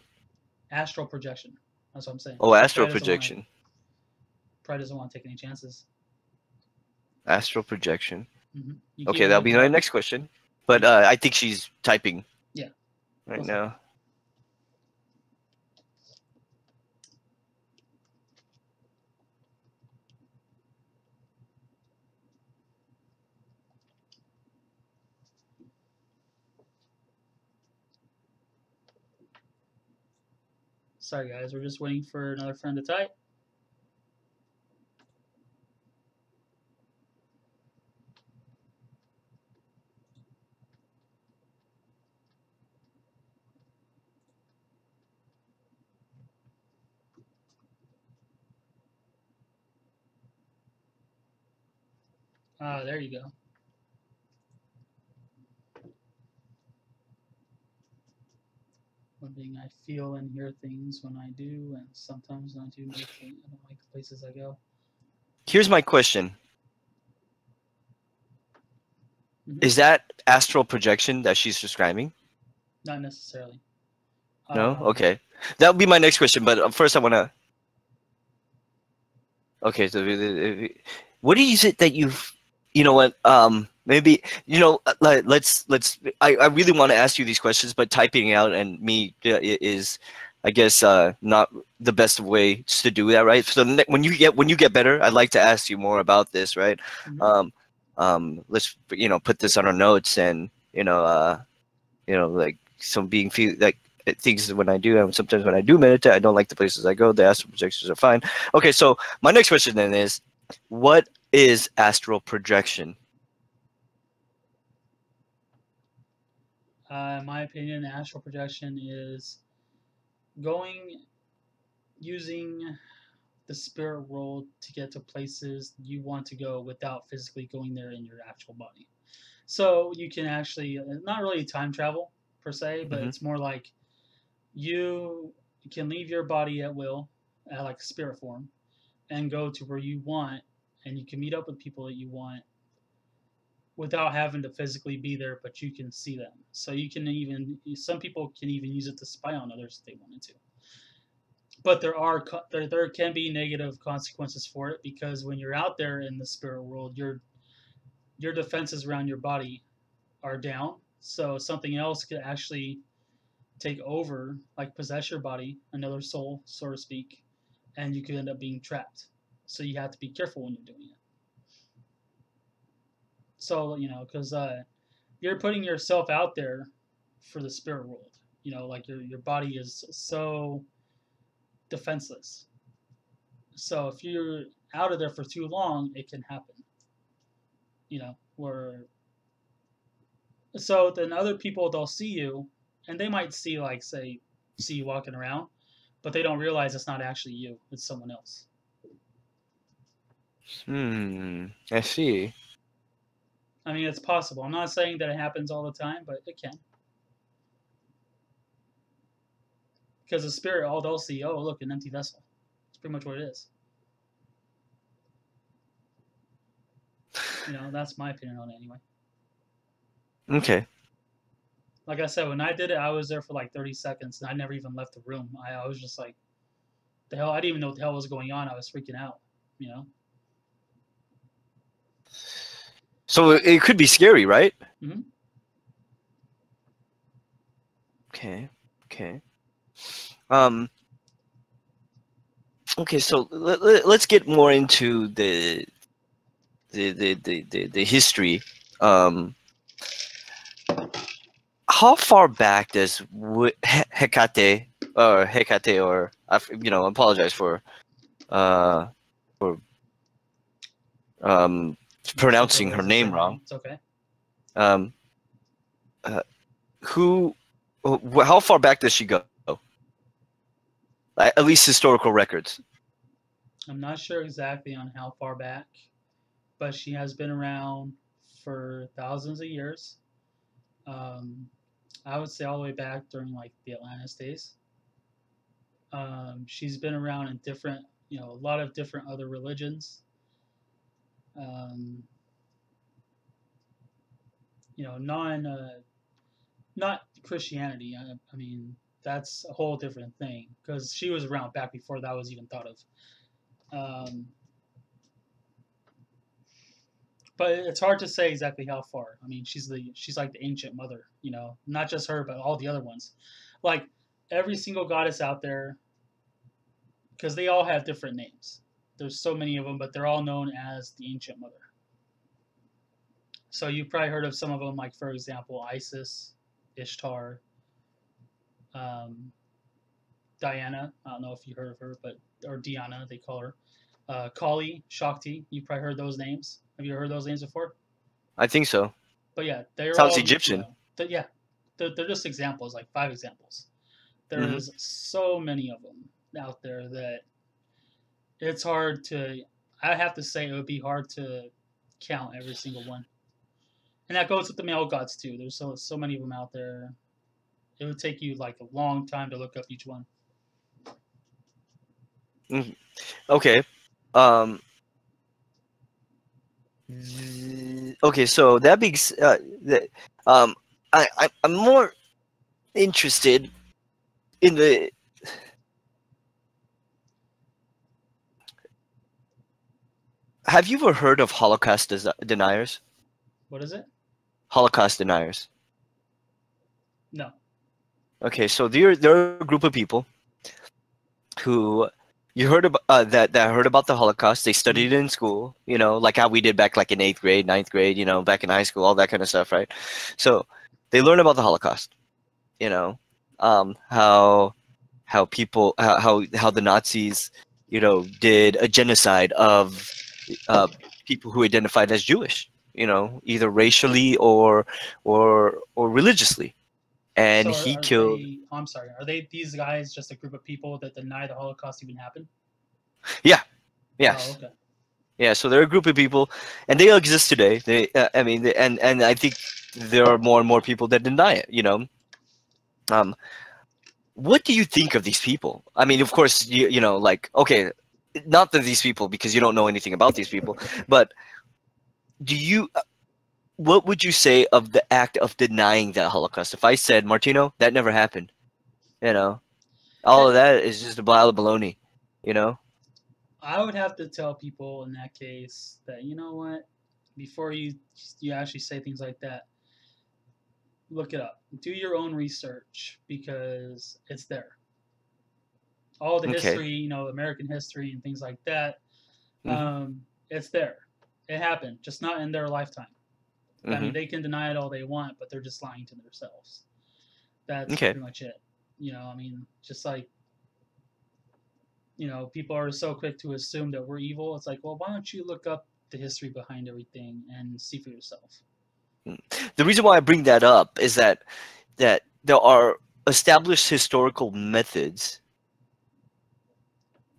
Speaker 1: Astral projection. That's what I'm saying.
Speaker 2: Oh,
Speaker 1: She
Speaker 2: astral projection.
Speaker 1: Probably doesn't want to take any chances.
Speaker 2: Astral projection.
Speaker 1: You keep
Speaker 2: Okay, that'll be
Speaker 1: looking
Speaker 2: my
Speaker 1: up.
Speaker 2: next question. But I think she's typing.
Speaker 1: Yeah.
Speaker 2: Right
Speaker 1: What's
Speaker 2: now.
Speaker 1: Sorry, guys. We're just waiting for another friend to type. Ah, there you go. One thing, I feel and hear things when I do, and sometimes when I do meditate, I don't like the places I go.
Speaker 2: Here's my question.
Speaker 1: Mhm.
Speaker 2: Is that astral projection that she's describing?
Speaker 1: Not necessarily.
Speaker 2: No? Okay. That would be my next question, but first I want to... Okay, so what is it that you've... You know what? Maybe, let's... I really want to ask you these questions, but typing out and me is, I guess, not the best way to do that, right? So when you get better, I'd like to ask you more about this, right?
Speaker 1: Mhm.
Speaker 2: Let's put this on our notes, and like some being feel like things when I do, and sometimes when I do meditate, I don't like the places I go. The astral projections are fine. Okay, so my next question then is, what is astral projection?
Speaker 1: In my opinion, astral projection is going using the spirit world to get to places you want to go without physically going there in your actual body. So you can actually not really time travel per se, but
Speaker 2: Mm-hmm.
Speaker 1: it's more like you can leave your body at will, at like spirit form, and go to where you want, and you can meet up with people that you want without having to physically be there, but you can see them. So you can even some people can even use it to spy on others if they wanted to. But there can be negative consequences for it because when you're out there in the spirit world, your defenses around your body are down. So something else could actually take over, like possess your body, another soul, so to speak, and you could end up being trapped. So you have to be careful when you're doing it. So because you're putting yourself out there for the spirit world. Like your body is so defenseless. So if you're out of there for too long, it can happen. Where so then other people they'll see you, and they might see like say see you walking around, but they don't realize it's not actually you; it's someone else.
Speaker 2: I see.
Speaker 1: I mean, it's possible. I'm not saying that it happens all the time, but it can. Because the spirit, all they'll see, oh, look, an empty vessel. It's pretty much what it is. That's my opinion on it anyway.
Speaker 2: Okay.
Speaker 1: Like I said, when I did it, I was there for like 30 seconds, and I never even left the room. I was just like, the hell, I didn't even know what the hell was going on. I was freaking out,
Speaker 2: So it could be scary, right?
Speaker 1: Mm-hmm.
Speaker 2: Okay. Okay, so let's get more into the history. How far back does Hecate or apologize for pronouncing her name wrong.
Speaker 1: It's okay.
Speaker 2: Um, how far back does she go? At least historical records.
Speaker 1: I'm not sure exactly on how far back, but she has been around for thousands of years. I would say all the way back during like the Atlantis days. She's been around in different, a lot of different other religions. Not Christianity. I mean, that's a whole different thing because she was around back before that was even thought of. But it's hard to say exactly how far. I mean, she's like the ancient mother, not just her, but all the other ones. Like every single goddess out there, because they all have different names. There's so many of them, but they're all known as the ancient mother. So you've probably heard of some of them, like for example, Isis, Ishtar, Diana. I don't know if you heard of her, or Diana, they call her. Kali, Shakti. You probably heard those names. Have you heard those names before?
Speaker 2: I think so.
Speaker 1: But yeah, they're
Speaker 2: Sounds
Speaker 1: all
Speaker 2: Egyptian.
Speaker 1: They're just examples, like 5 examples. There's so many of them out there that it's hard to. I have to say it would be hard to count every single one, and that goes with the male gods too. There's so many of them out there. It would take you like a long time to look up each one.
Speaker 2: Okay. Okay, so that being I'm more interested in the Have you ever heard of Holocaust deniers?
Speaker 1: What is it?
Speaker 2: Holocaust deniers.
Speaker 1: No.
Speaker 2: Okay, so they're a group of people who you heard about that heard about the Holocaust. They studied it in school, like how we did back like in 8th grade, 9th grade, back in high school, all that kind of stuff, right? So they learn about the Holocaust, how people how the Nazis, did a genocide of people who identified as Jewish, either racially or religiously, and
Speaker 1: So
Speaker 2: he
Speaker 1: are
Speaker 2: killed.
Speaker 1: they? Oh, I'm sorry. Are they these guys just a group of people that deny the Holocaust even happened?
Speaker 2: Yeah,
Speaker 1: Oh,
Speaker 2: yes,
Speaker 1: okay.
Speaker 2: yeah. So they're a group of people, and they exist today. I mean, and I think there are more and more people that deny it. Um, what do you think of these people? I mean, of course, like, okay, not that these people, because you don't know anything about these people, but do you? What would you say of the act of denying the Holocaust? If I said, Martino, that never happened, you know, all of
Speaker 1: It,
Speaker 2: that is just a pile of baloney, you know?
Speaker 1: I would have to tell people in that case that you know what, before you actually say things like that, look it up, do your own research because it's there. All the
Speaker 2: Okay.
Speaker 1: history, American history and things like that,
Speaker 2: Hmm.
Speaker 1: it's there. It happened, just not in their lifetime. I
Speaker 2: Hmm.
Speaker 1: mean, they can deny it all they want, but they're just lying to themselves. That's
Speaker 2: Okay.
Speaker 1: pretty much it. I mean, just like people are so quick to assume that we're evil. It's like, well, why don't you look up the history behind everything and see for yourself?
Speaker 2: The reason why I bring that up is that there are established historical methods.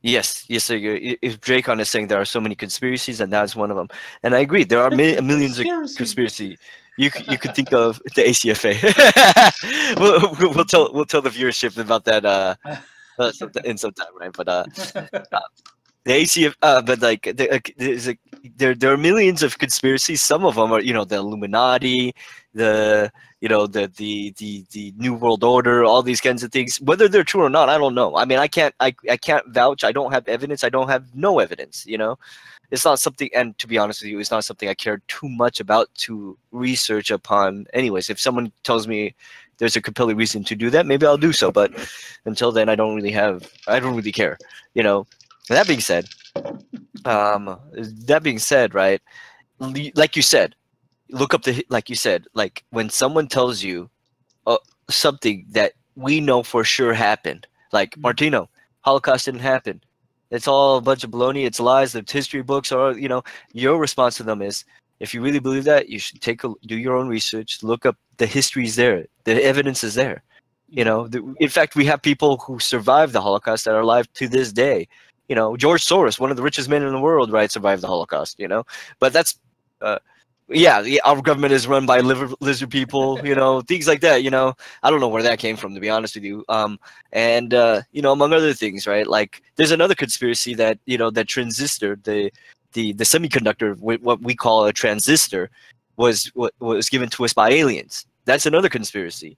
Speaker 2: Yes, yes, sir. If Dracon is saying there are so many conspiracies, and that's one of them, and I agree, there are millions of
Speaker 1: Conspiracy.
Speaker 2: conspiracy. You could think of the ACFA. We'll tell the viewership about that in some time, right? But the ACF, but like there are millions of conspiracies. Some of them are the Illuminati, the the New World Order, all these kinds of things. Whether they're true or not, I don't know. I mean, I can't vouch. I don't have evidence. I don't have no evidence. It's not something. And to be honest with you, it's not something I care too much about to research upon. Anyways, if someone tells me there's a compelling reason to do that, maybe I'll do so. But until then, I don't really care. You know. That being said, right? Like you said, look up like you said, like when someone tells you uh, something that we know for sure happened, like Martino, Holocaust didn't happen. It's all a bunch of baloney. It's lies. The history books are, your response to them is, if you really believe that, you should do your own research, look up the history's there, the evidence is there.
Speaker 1: Exactly.
Speaker 2: In fact, we have people who survived the Holocaust that are alive to this day. George Soros, one of the richest men in the world, right, survived the Holocaust. But that's, uh, yeah, our government is run by lizard people. Things like that. I don't know where that came from, to be honest with you. And among other things, right? Like, there's another conspiracy that that transistor, the semiconductor, what we call a transistor, was what was given to us by aliens. That's another conspiracy.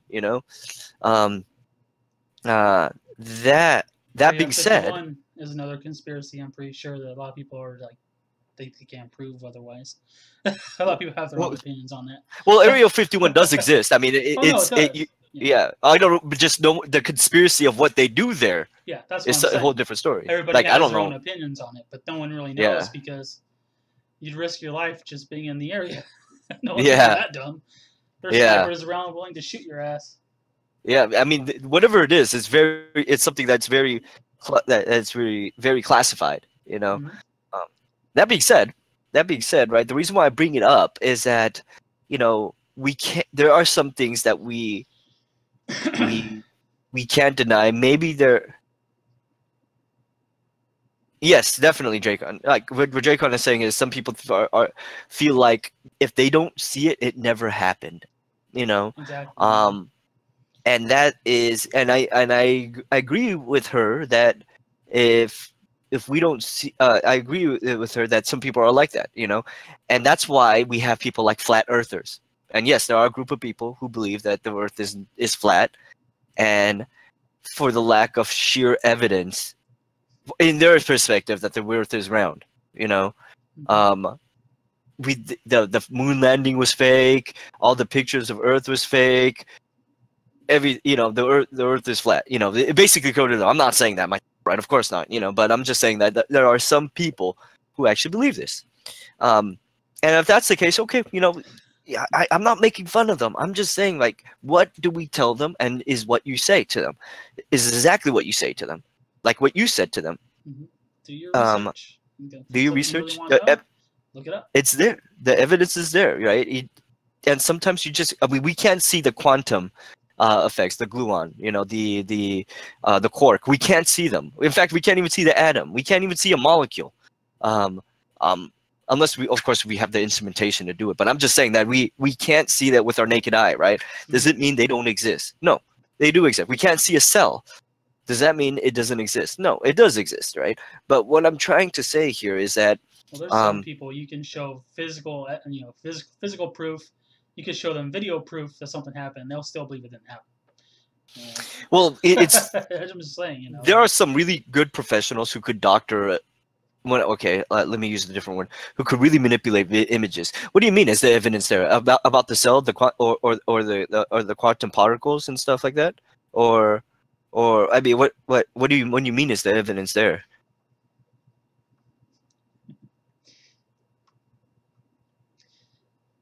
Speaker 2: Um, that
Speaker 1: Area
Speaker 2: being said,
Speaker 1: 51 is another conspiracy. I'm pretty sure that a lot of people are like they can't prove otherwise. A lot of people have their own
Speaker 2: well,
Speaker 1: opinions on
Speaker 2: Area 51 does
Speaker 1: that.
Speaker 2: exist. I mean,
Speaker 1: Oh no, it does. Yeah,
Speaker 2: yeah. I don't just know the conspiracy of what they do there
Speaker 1: yeah, that's what
Speaker 2: is
Speaker 1: I'm
Speaker 2: a whole
Speaker 1: saying.
Speaker 2: different story.
Speaker 1: Everybody
Speaker 2: Like, I
Speaker 1: has
Speaker 2: don't
Speaker 1: their own
Speaker 2: know.
Speaker 1: opinions on it, but no one really knows
Speaker 2: Yeah,
Speaker 1: because you'd risk your life just being in the area. No one's gonna be
Speaker 2: yeah,
Speaker 1: that dumb. There's
Speaker 2: yeah,
Speaker 1: snipers around willing to shoot your ass.
Speaker 2: yeah. I mean, whatever it is, it's something that's that's very, very classified.
Speaker 1: Hmm.
Speaker 2: Um, that being said, right? The reason why I bring it up is that we can't. There are some things that we we can't deny. Maybe there. Yes, definitely, Dracon. Like what Dracon is saying is some people feel like if they don't see it, it never happened. You know,
Speaker 1: Exactly. Yeah.
Speaker 2: um, and that is, I agree with her that if we don't see, I agree with her that some people are like that. And that's why we have people like flat earthers. And yes, there are a group of people who believe that the Earth is flat, and for the lack of sheer evidence in their perspective that the earth is round. you know
Speaker 1: Hmm.
Speaker 2: um the moon landing was fake, all the pictures of earth was fake, the earth is flat. It basically quoted them. I'm not saying that, my right, of course not. But I'm just saying that there are some people who actually believe this. um and if that's the case, okay, yeah, I'm not making fun of them. I'm just saying, like, what do we tell them, and is what you say to them is exactly what you say to them, like what you said to them.
Speaker 1: Hmm. Do your
Speaker 2: um
Speaker 1: research. If
Speaker 2: do
Speaker 1: it's
Speaker 2: you
Speaker 1: something you really
Speaker 2: research?
Speaker 1: want to know, look it up.
Speaker 2: It's there. The evidence is there, right? And sometimes you just, I mean, we can't see the quantum effects, the gluon, you know, the quark. We can't see them. In fact, we can't even see the atom. We can't even see a molecule, um, um, unless we, of course, we have the instrumentation to do it. But I'm just saying that we can't see that with our naked eye, right? Does it mean they don't exist? No, they do exist. We can't see a cell. Does that mean it doesn't exist? No, it does exist, right? But what I'm trying to say here is that
Speaker 1: Well, there's some people you can show physical, physical proof. You can show them video proof that something happened. They'll still believe it didn't happen.
Speaker 2: well, it's
Speaker 1: I'm just saying,
Speaker 2: there are some really good professionals who could doctor. Okay, let me use a different word. Who could really manipulate images? What do you mean? Is there evidence there about the cell, or the quantum particles and stuff like that? Or I mean, what do you when you mean is the evidence there?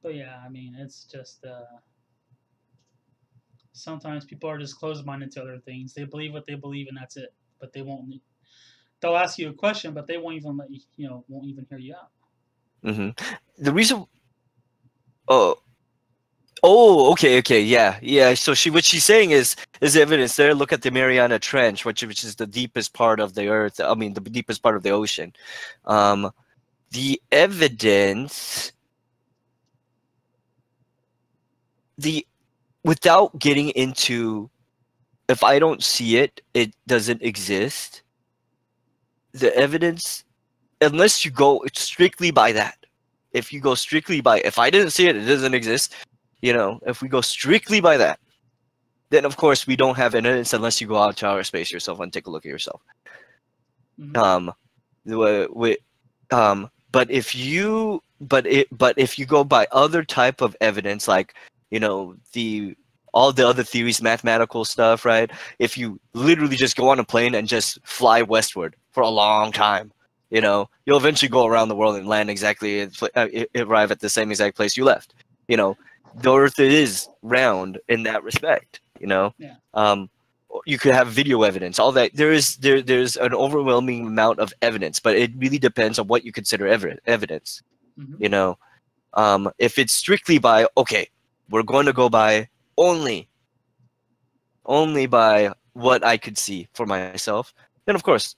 Speaker 1: But yeah, I mean, it's just sometimes people are just closed-minded to other things. They believe what they believe, and that's it. But they won't. They'll ask you a question, but they won't even let you. Won't even hear you out.
Speaker 2: The reason. Oh, okay, yeah. So what she's saying is evidence there. Look at the Mariana Trench, which is the deepest part of the Earth. I mean, the deepest part of the ocean. The evidence. Without getting into, if I don't see it, it doesn't exist. The evidence, unless you go strictly by that. If you go strictly by, if I didn't see it, it doesn't exist. If we go strictly by that, then of course we don't have evidence unless you go out to outer space yourself and take a look at yourself.
Speaker 1: Mm-hmm.
Speaker 2: But if you go by other type of evidence, like all the other theories, mathematical stuff, right? If you literally just go on a plane and just fly westward for a long time, you'll eventually go around the world and land exactly, arrive at the same exact place you left. The Earth is round in that respect.
Speaker 1: Yeah.
Speaker 2: You could have video evidence, all that. There's an overwhelming amount of evidence, but it really depends on what you consider evidence.
Speaker 1: Mm-hmm.
Speaker 2: If it's strictly by, okay, we're going to go by only by what I could see for myself, then of course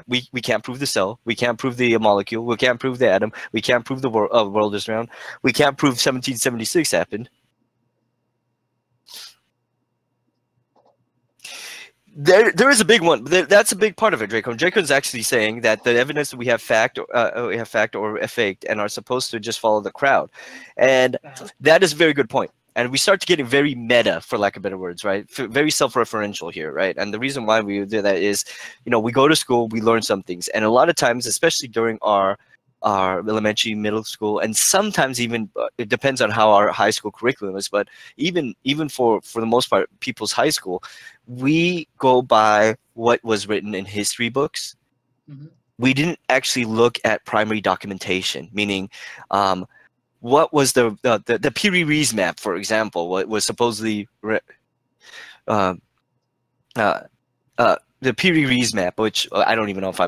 Speaker 2: we can't prove the cell, we can't prove the molecule, we can't prove the atom, we can't prove the world is round, we can't prove 1776 happened. There is a big one. That's a big part of it, Draco. Draco's actually saying that the evidence that we have fact or faked and are supposed to just follow the crowd, and that is a very good point. And we start to getting very meta, for lack of better words, right? Very self-referential here, right? And the reason why we do that is, we go to school, we learn some things, and a lot of times, especially during our elementary, middle school, and sometimes even it depends on how our high school curriculum is. But even for the most part, people's high school, we go by what was written in history books.
Speaker 1: Mm-hmm.
Speaker 2: We didn't actually look at primary documentation, meaning what was the Piri-Reis map, for example, what was supposedly the Piri-Reis map, which I don't even know if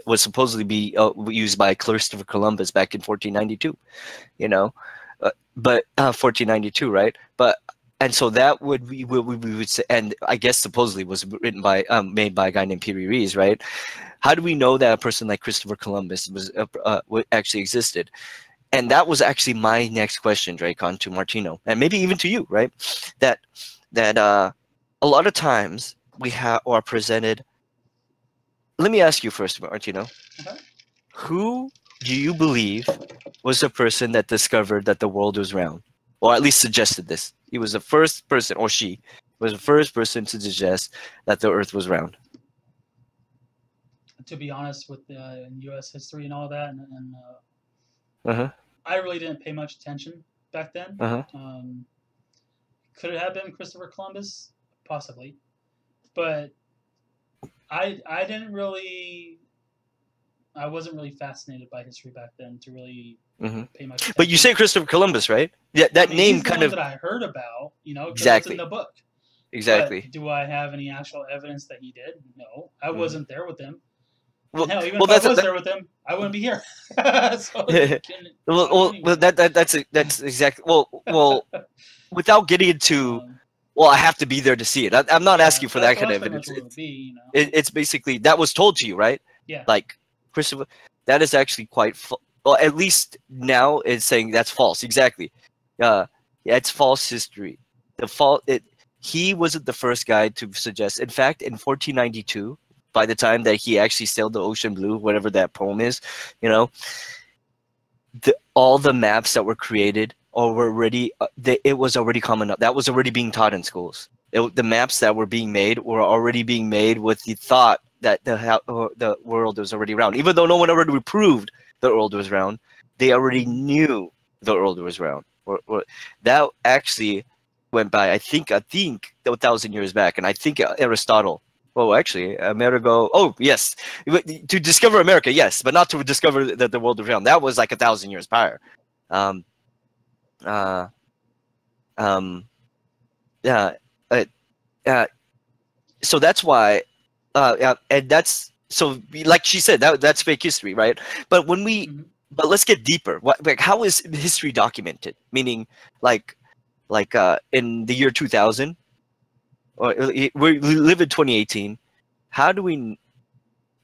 Speaker 2: was supposedly be used by Christopher Columbus back in 1492, but 1492, right? And so that we would say, and I guess supposedly was written by made by a guy named Piri-Reis, right? How do we know that a person like Christopher Columbus was actually existed? And that was actually my next question, Dracon, to Martino, and maybe even to you, right? That a lot of times we are presented. Let me ask you first, Martino.
Speaker 1: Okay.
Speaker 2: Who do you believe was the person that discovered that the world was round, or at least suggested this? He was the first person, or she was the first person to suggest that the Earth was round.
Speaker 1: To be honest, with U.S. history and all that, and
Speaker 2: Uh-huh.
Speaker 1: I really didn't pay much attention back then.
Speaker 2: Uh-huh.
Speaker 1: Could it have been Christopher Columbus? Possibly, but I wasn't really fascinated by history back then to really pay much attention.
Speaker 2: But you say Christopher Columbus, right? Yeah, that name
Speaker 1: he's the
Speaker 2: kind
Speaker 1: one
Speaker 2: of
Speaker 1: that I heard about, because
Speaker 2: exactly
Speaker 1: it's in the book.
Speaker 2: Exactly.
Speaker 1: But do I have any actual evidence that he did? No, I wasn't there with him.
Speaker 2: Well,
Speaker 1: hell, even if I was there with him, I wouldn't be here. So,
Speaker 2: that's exactly well. Without getting into Well, I have to be there to see it. I'm not
Speaker 1: Yeah,
Speaker 2: asking for that kind
Speaker 1: that's
Speaker 2: of
Speaker 1: pretty much
Speaker 2: evidence.
Speaker 1: what it would be, you know.
Speaker 2: It's basically that was told to you, right?
Speaker 1: Yeah.
Speaker 2: Like Christopher, that is actually quite well. At least now it's saying that's false. Exactly. Yeah, it's false history. The fault it he wasn't the first guy to suggest. In fact, in 1492, by the time that he actually sailed the ocean blue, whatever that poem is, you know, all the maps that were created or were already it was already common up. That was already being taught in schools. The maps that were being made were already being made with the thought that the world was already round. Even though no one already proved the world was round, they already knew the world was round. That actually went by, I think 1,000 years back, and I think Aristotle. Oh, actually, Amerigo. Oh, yes, to discover America, yes, but not to discover that the world was round. That was like 1,000 years prior. Um, uh, um, yeah, uh, uh, so that's why, and that's so like she said that's fake history, right? But when we,
Speaker 1: Hmm.
Speaker 2: but let's get deeper. What, like, how is history documented? Meaning, like, in the year 2000, or we live in 2018. How do we?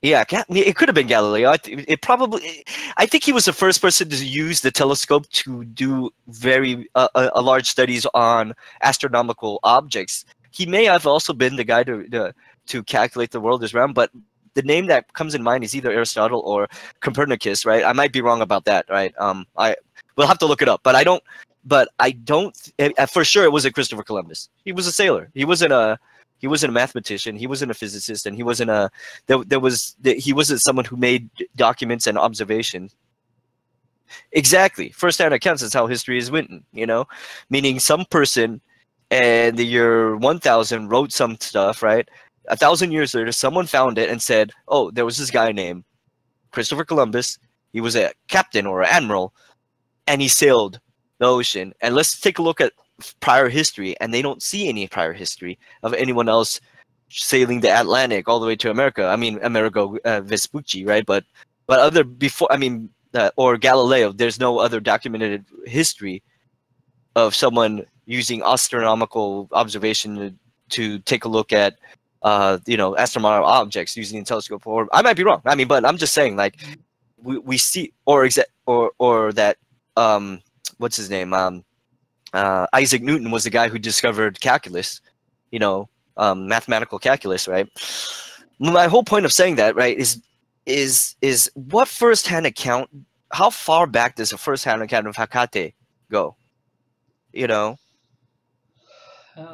Speaker 2: Yeah, it could have been Galileo. It probably. I think he was the first person to use the telescope to do very a large studies on astronomical objects. He may have also been the guy to calculate the world is round, but the name that comes in mind is either Aristotle or Copernicus, right? I might be wrong about that, right? I we'll have to look it up, but I don't. But I don't. For sure, it wasn't Christopher Columbus. He was a sailor. He wasn't a. He wasn't a mathematician. He wasn't a physicist, and he wasn't a he wasn't someone who made documents and observations. Exactly, first-hand accounts is how history is written, meaning some person in the year 1000 wrote some stuff, right? 1,000 years later someone found it and said, oh, there was this guy named Christopher Columbus. He was a captain or an admiral, and he sailed the ocean. And let's take a look at prior history, and they don't see any prior history of anyone else sailing the Atlantic all the way to America. I mean, Amerigo Vespucci, right? But other before, I mean, or Galileo. There's no other documented history of someone using astronomical observation to take a look at, astronomical objects using a telescope. Or I might be wrong. I mean, but I'm just saying, like, we see, or that, what's his name? Isaac Newton was the guy who discovered calculus, mathematical calculus, right? My whole point of saying that, right, is what first-hand account? How far back does a first-hand account of Hecate go? You know,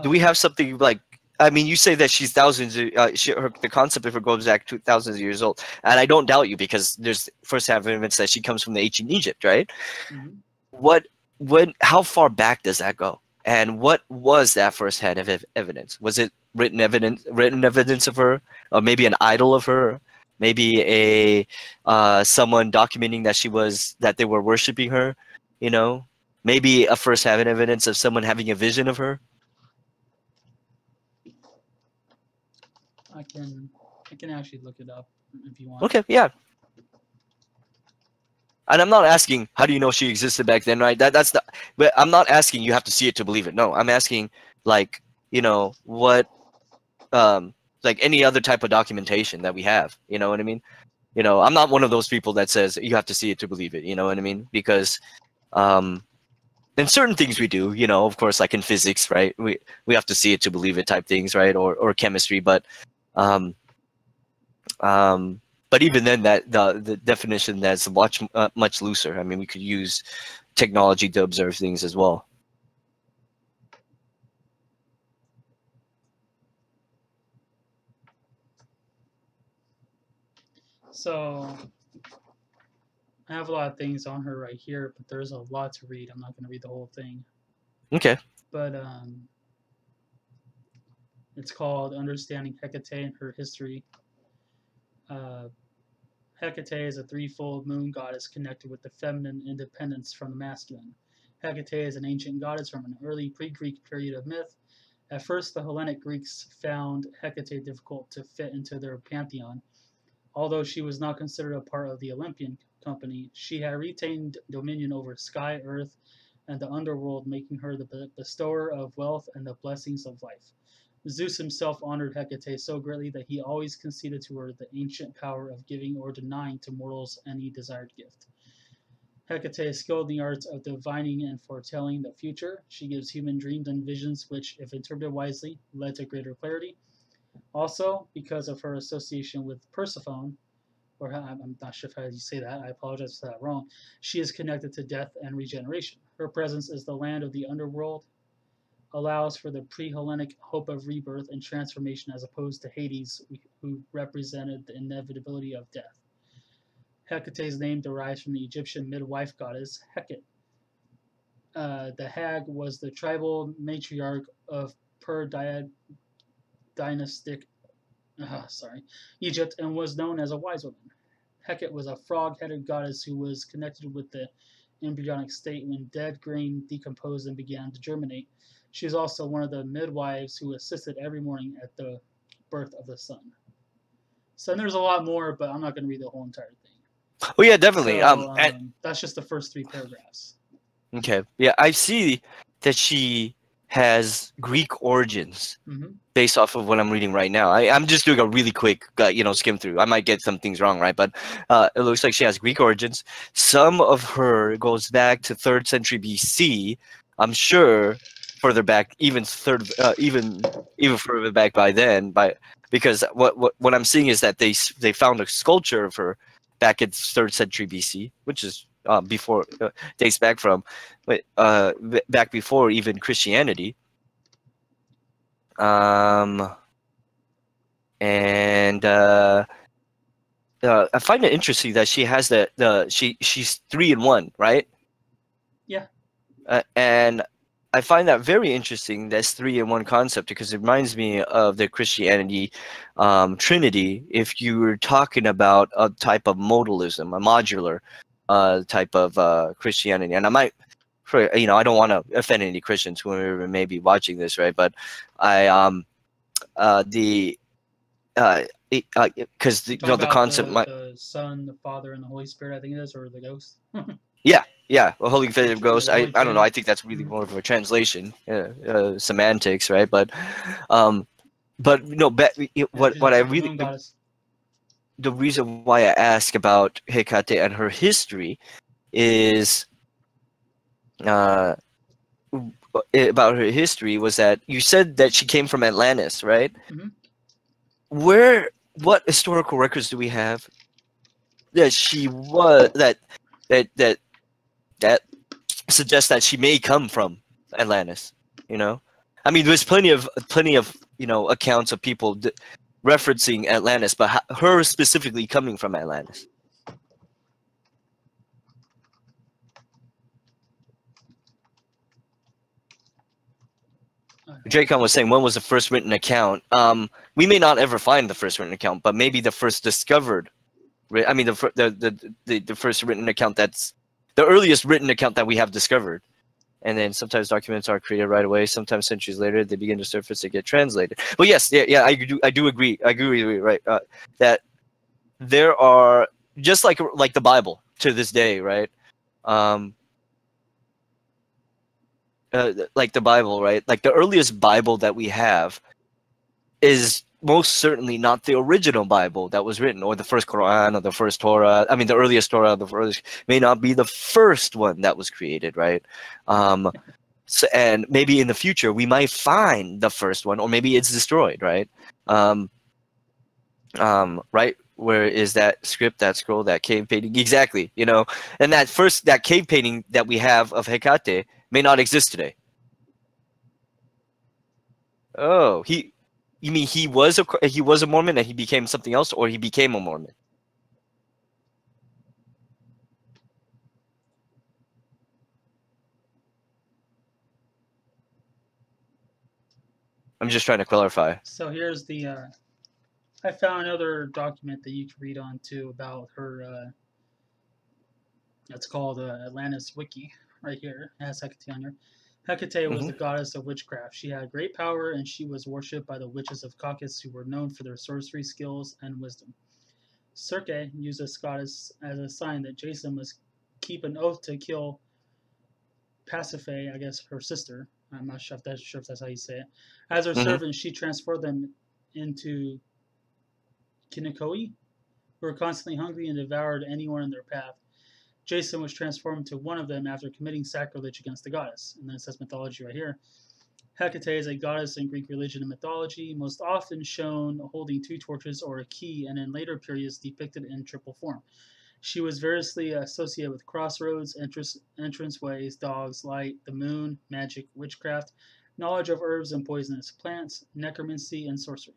Speaker 2: do we have something like? I mean, you say that she's thousands. The concept of her goes back to thousands of years old, and I don't doubt you because there's first-hand evidence that she comes from the ancient Egypt, right?
Speaker 1: Hmm.
Speaker 2: What, how far back does that go? And what was that first hand of evidence? Was it written evidence of her, or maybe an idol of her, maybe a someone documenting that they were worshiping her, maybe a first hand evidence of someone having a vision of her?
Speaker 1: I can I can actually look it up if you want.
Speaker 2: Okay, yeah. And I'm not asking how do you know she existed back then, right? That's the. But I'm not asking you have to see it to believe it. No, I'm asking like what like any other type of documentation that we have. You know what I mean? I'm not one of those people that says you have to see it to believe it. You know what I mean? Because um, in certain things we do. Of course, like in physics, right? We have to see it to believe it type things, right? Or chemistry, um, um, but even then, that the definition that's much looser. I mean, we could use technology to observe things as well.
Speaker 1: So I have a lot of things on her right here, but there's a lot to read. I'm not going to read the whole thing,
Speaker 2: Okay.
Speaker 1: but it's called Understanding Hecate and Her History. Uh, Hecate is a threefold moon goddess connected with the feminine independence from the masculine. Hecate is an ancient goddess from an early pre-Greek period of myth. At first, the Hellenic Greeks found Hecate difficult to fit into their pantheon. Although she was not considered a part of the Olympian company, she had retained dominion over sky, earth, and the underworld, making her the bestower of wealth and the blessings of life. Zeus himself honored Hecate so greatly that he always conceded to her the ancient power of giving or denying to mortals any desired gift. Hecate is skilled in the arts of divining and foretelling the future. She gives human dreams and visions which, if interpreted wisely, led to greater clarity. Also, because of her association with Persephone, or I'm not sure how you say that, I apologize for that wrong, she is connected to death and regeneration. Her presence is the land of the underworld, allows for the pre-Hellenic hope of rebirth and transformation as opposed to Hades, who represented the inevitability of death. Hecate's name derives from the Egyptian midwife goddess Hecate. The hag was the tribal matriarch of dynastic Egypt and was known as a wise woman. Hecate was a frog-headed goddess who was connected with the embryonic state when dead grain decomposed and began to germinate. She is also one of the midwives who assisted every morning at the birth of the son. So there's a lot more, but I'm not going to read the whole entire thing.
Speaker 2: Oh yeah, definitely.
Speaker 1: So, that's just the first 3 paragraphs.
Speaker 2: Okay. Yeah, I see that she has Greek origins
Speaker 1: Mm-hmm.
Speaker 2: based off of what I'm reading right now. I'm just doing a really quick, skim through. I might get some things wrong, right? But it looks like she has Greek origins. Some of her goes back to 3rd century BC. I'm sure further back, even further back by then, because what I'm seeing is that they found a sculpture of her back in 3rd century BC, which is before dates back from, back before even Christianity. And I find it interesting that she has she's 3 in 1, right?
Speaker 1: Yeah.
Speaker 2: And I find that very interesting. That's 3 in 1 concept because it reminds me of the Christianity Trinity. If you were talking about a type of modalism, a modular type of Christianity, and I might, I don't want to offend any Christians who may be watching this, right? But because the concept
Speaker 1: the Son, the Father, and the Holy Spirit, I think it is, or the Ghost.
Speaker 2: Yeah, a holy figurative ghost. I don't know. I think that's really
Speaker 1: Mhm.
Speaker 2: more of a translation, semantics, right? But no. What I really the reason why I ask about Hecate and her history is about her history was that you said that she came from Atlantis, right?
Speaker 1: Mhm.
Speaker 2: What historical records do we have that she was that suggests that she may come from Atlantis? I mean, there's plenty of accounts of people referencing Atlantis, but her specifically coming from Atlantis. Dracon was saying, when was the first written account? We may not ever find the first written account, but maybe the first discovered. I mean, the first written account that's the earliest written account that we have discovered. And then sometimes documents are created right away. Sometimes centuries later, they begin to surface and get translated. But yes, yeah, I do agree. I agree with you, right? That there are, just like the Bible to this day, right? Like the Bible, right? Like the earliest Bible that we have is most certainly not the original Bible that was written, or the first Quran, or the first Torah. I mean, the earliest Torah, the earliest may not be the first one that was created, right? So, and maybe in the future we might find the first one, or maybe it's destroyed, right? Right? Where is that script, that scroll, that cave painting? Exactly, and that cave painting that we have of Hecate may not exist today. Oh, you mean he was a Mormon and he became something else, or he became a Mormon? I'm just trying to clarify.
Speaker 1: So here's the. I found another document that you can read on too about her. It's called Atlantis Wiki right here. It has Hecate on here. Hecate was the goddess of witchcraft. She had great power, and she was worshipped by the witches of Caucasus, who were known for their sorcery skills and wisdom. Circe used this goddess as a sign that Jason must keep an oath to kill Pasiphae, I guess her sister, I'm not sure if that's how you say it, as her
Speaker 2: Mhm.
Speaker 1: servant, she transferred them into Kinnikoi, who were constantly hungry and devoured anyone in their path. Jason was transformed to one of them after committing sacrilege against the goddess. And then it says mythology right here. Hecate is a goddess in Greek religion and mythology, most often shown holding two torches or a key, and in later periods depicted in triple form. She was variously associated with crossroads, entranceways, dogs, light, the moon, magic, witchcraft, knowledge of herbs and poisonous plants, necromancy, and sorcery.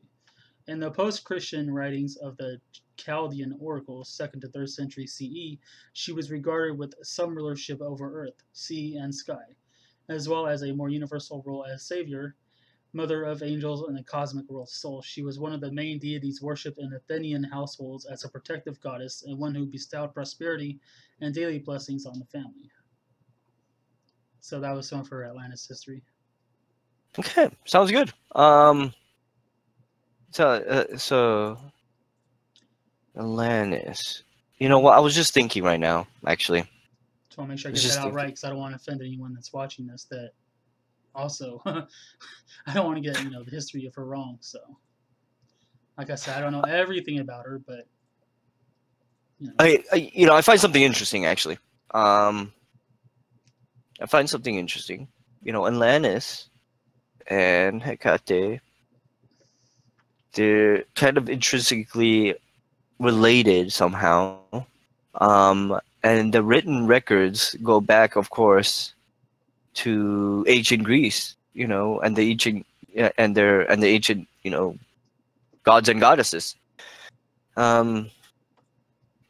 Speaker 1: In the post-Christian writings of the Chaldean oracles, 2nd to 3rd century CE, she was regarded with some rulership over earth, sea, and sky, as well as a more universal role as savior, mother of angels and the cosmic world soul. She was one of the main deities worshipped in Athenian households as a protective goddess and one who bestowed prosperity and daily blessings on the family. So that was some of her Atlantis history.
Speaker 2: Okay, sounds good. So Atlantis. You know what? I was just thinking right now, actually.
Speaker 1: So I want to make sure I
Speaker 2: was
Speaker 1: get that
Speaker 2: just
Speaker 1: out
Speaker 2: thinking.
Speaker 1: right because I don't want to offend anyone that's watching this. That also, I don't want to get the history of her wrong. So, like I said, I don't know everything about her, but
Speaker 2: I find something interesting actually. I find something interesting. Atlantis and Hecate, they're kind of intrinsically related somehow. And the written records go back, of course, to ancient Greece, and the ancient and the ancient, gods and goddesses. Um,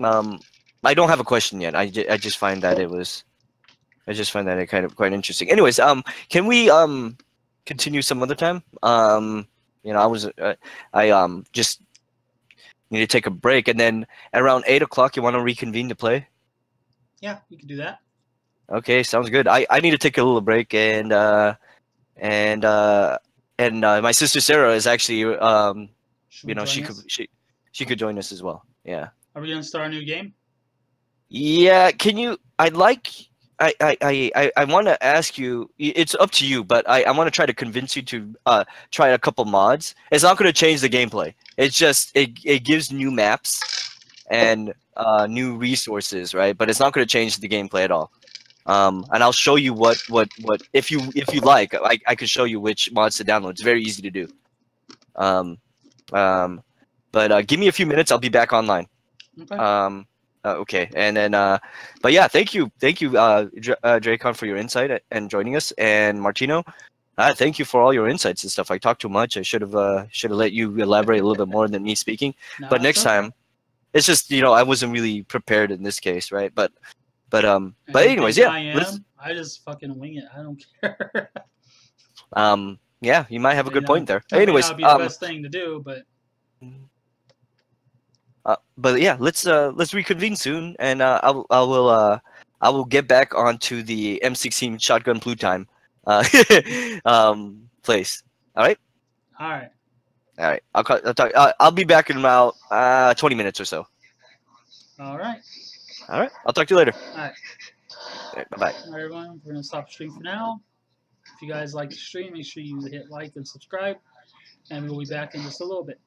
Speaker 2: I don't have a question yet. I just find that it kind of quite interesting. Anyways, can we continue some other time? I just need to take a break, and then around 8 o'clock, you want to reconvene to play?
Speaker 1: yeah, you can do that.
Speaker 2: Okay, sounds good. I need to take a little break, and my sister Sarah is actually
Speaker 1: Should we join
Speaker 2: she
Speaker 1: us?
Speaker 2: could join us as well. Yeah.
Speaker 1: Are we gonna start a new game?
Speaker 2: Yeah, can you? I want to ask you. It's up to you, but I want to try to convince you to try a couple mods. It's not going to change the gameplay. It's just it gives new maps and new resources, right? But it's not going to change the gameplay at all. And I'll show you what if you like, I could show you which mods to download. It's very easy to do. But give me a few minutes. I'll be back online.
Speaker 1: Okay.
Speaker 2: Okay, and then, but yeah, thank you, Dracon, for your insight and joining us, and Martino, thank you for all your insights and stuff. I talked too much. I should have let you elaborate a little bit more than me speaking.
Speaker 1: No,
Speaker 2: But
Speaker 1: it's
Speaker 2: next
Speaker 1: okay.
Speaker 2: time, it's just I wasn't really prepared in this case, right? But
Speaker 1: And
Speaker 2: anyways,
Speaker 1: you think
Speaker 2: yeah,
Speaker 1: I am. I just fucking wing it. I don't care.
Speaker 2: yeah, you might have a good point there.
Speaker 1: It may
Speaker 2: Anyways,
Speaker 1: not be the best thing to do, but
Speaker 2: but yeah, let's reconvene soon, and I will get back onto the M16 shotgun blue time place. All right.
Speaker 1: all right.
Speaker 2: All right. I'll be back in about 20 minutes or so.
Speaker 1: All right.
Speaker 2: All right. I'll talk to you later.
Speaker 1: All right.
Speaker 2: Bye bye.
Speaker 1: All right, everyone. We're gonna stop the stream for now. If you guys like the stream, make sure you hit like and subscribe, and we'll be back in just a little bit.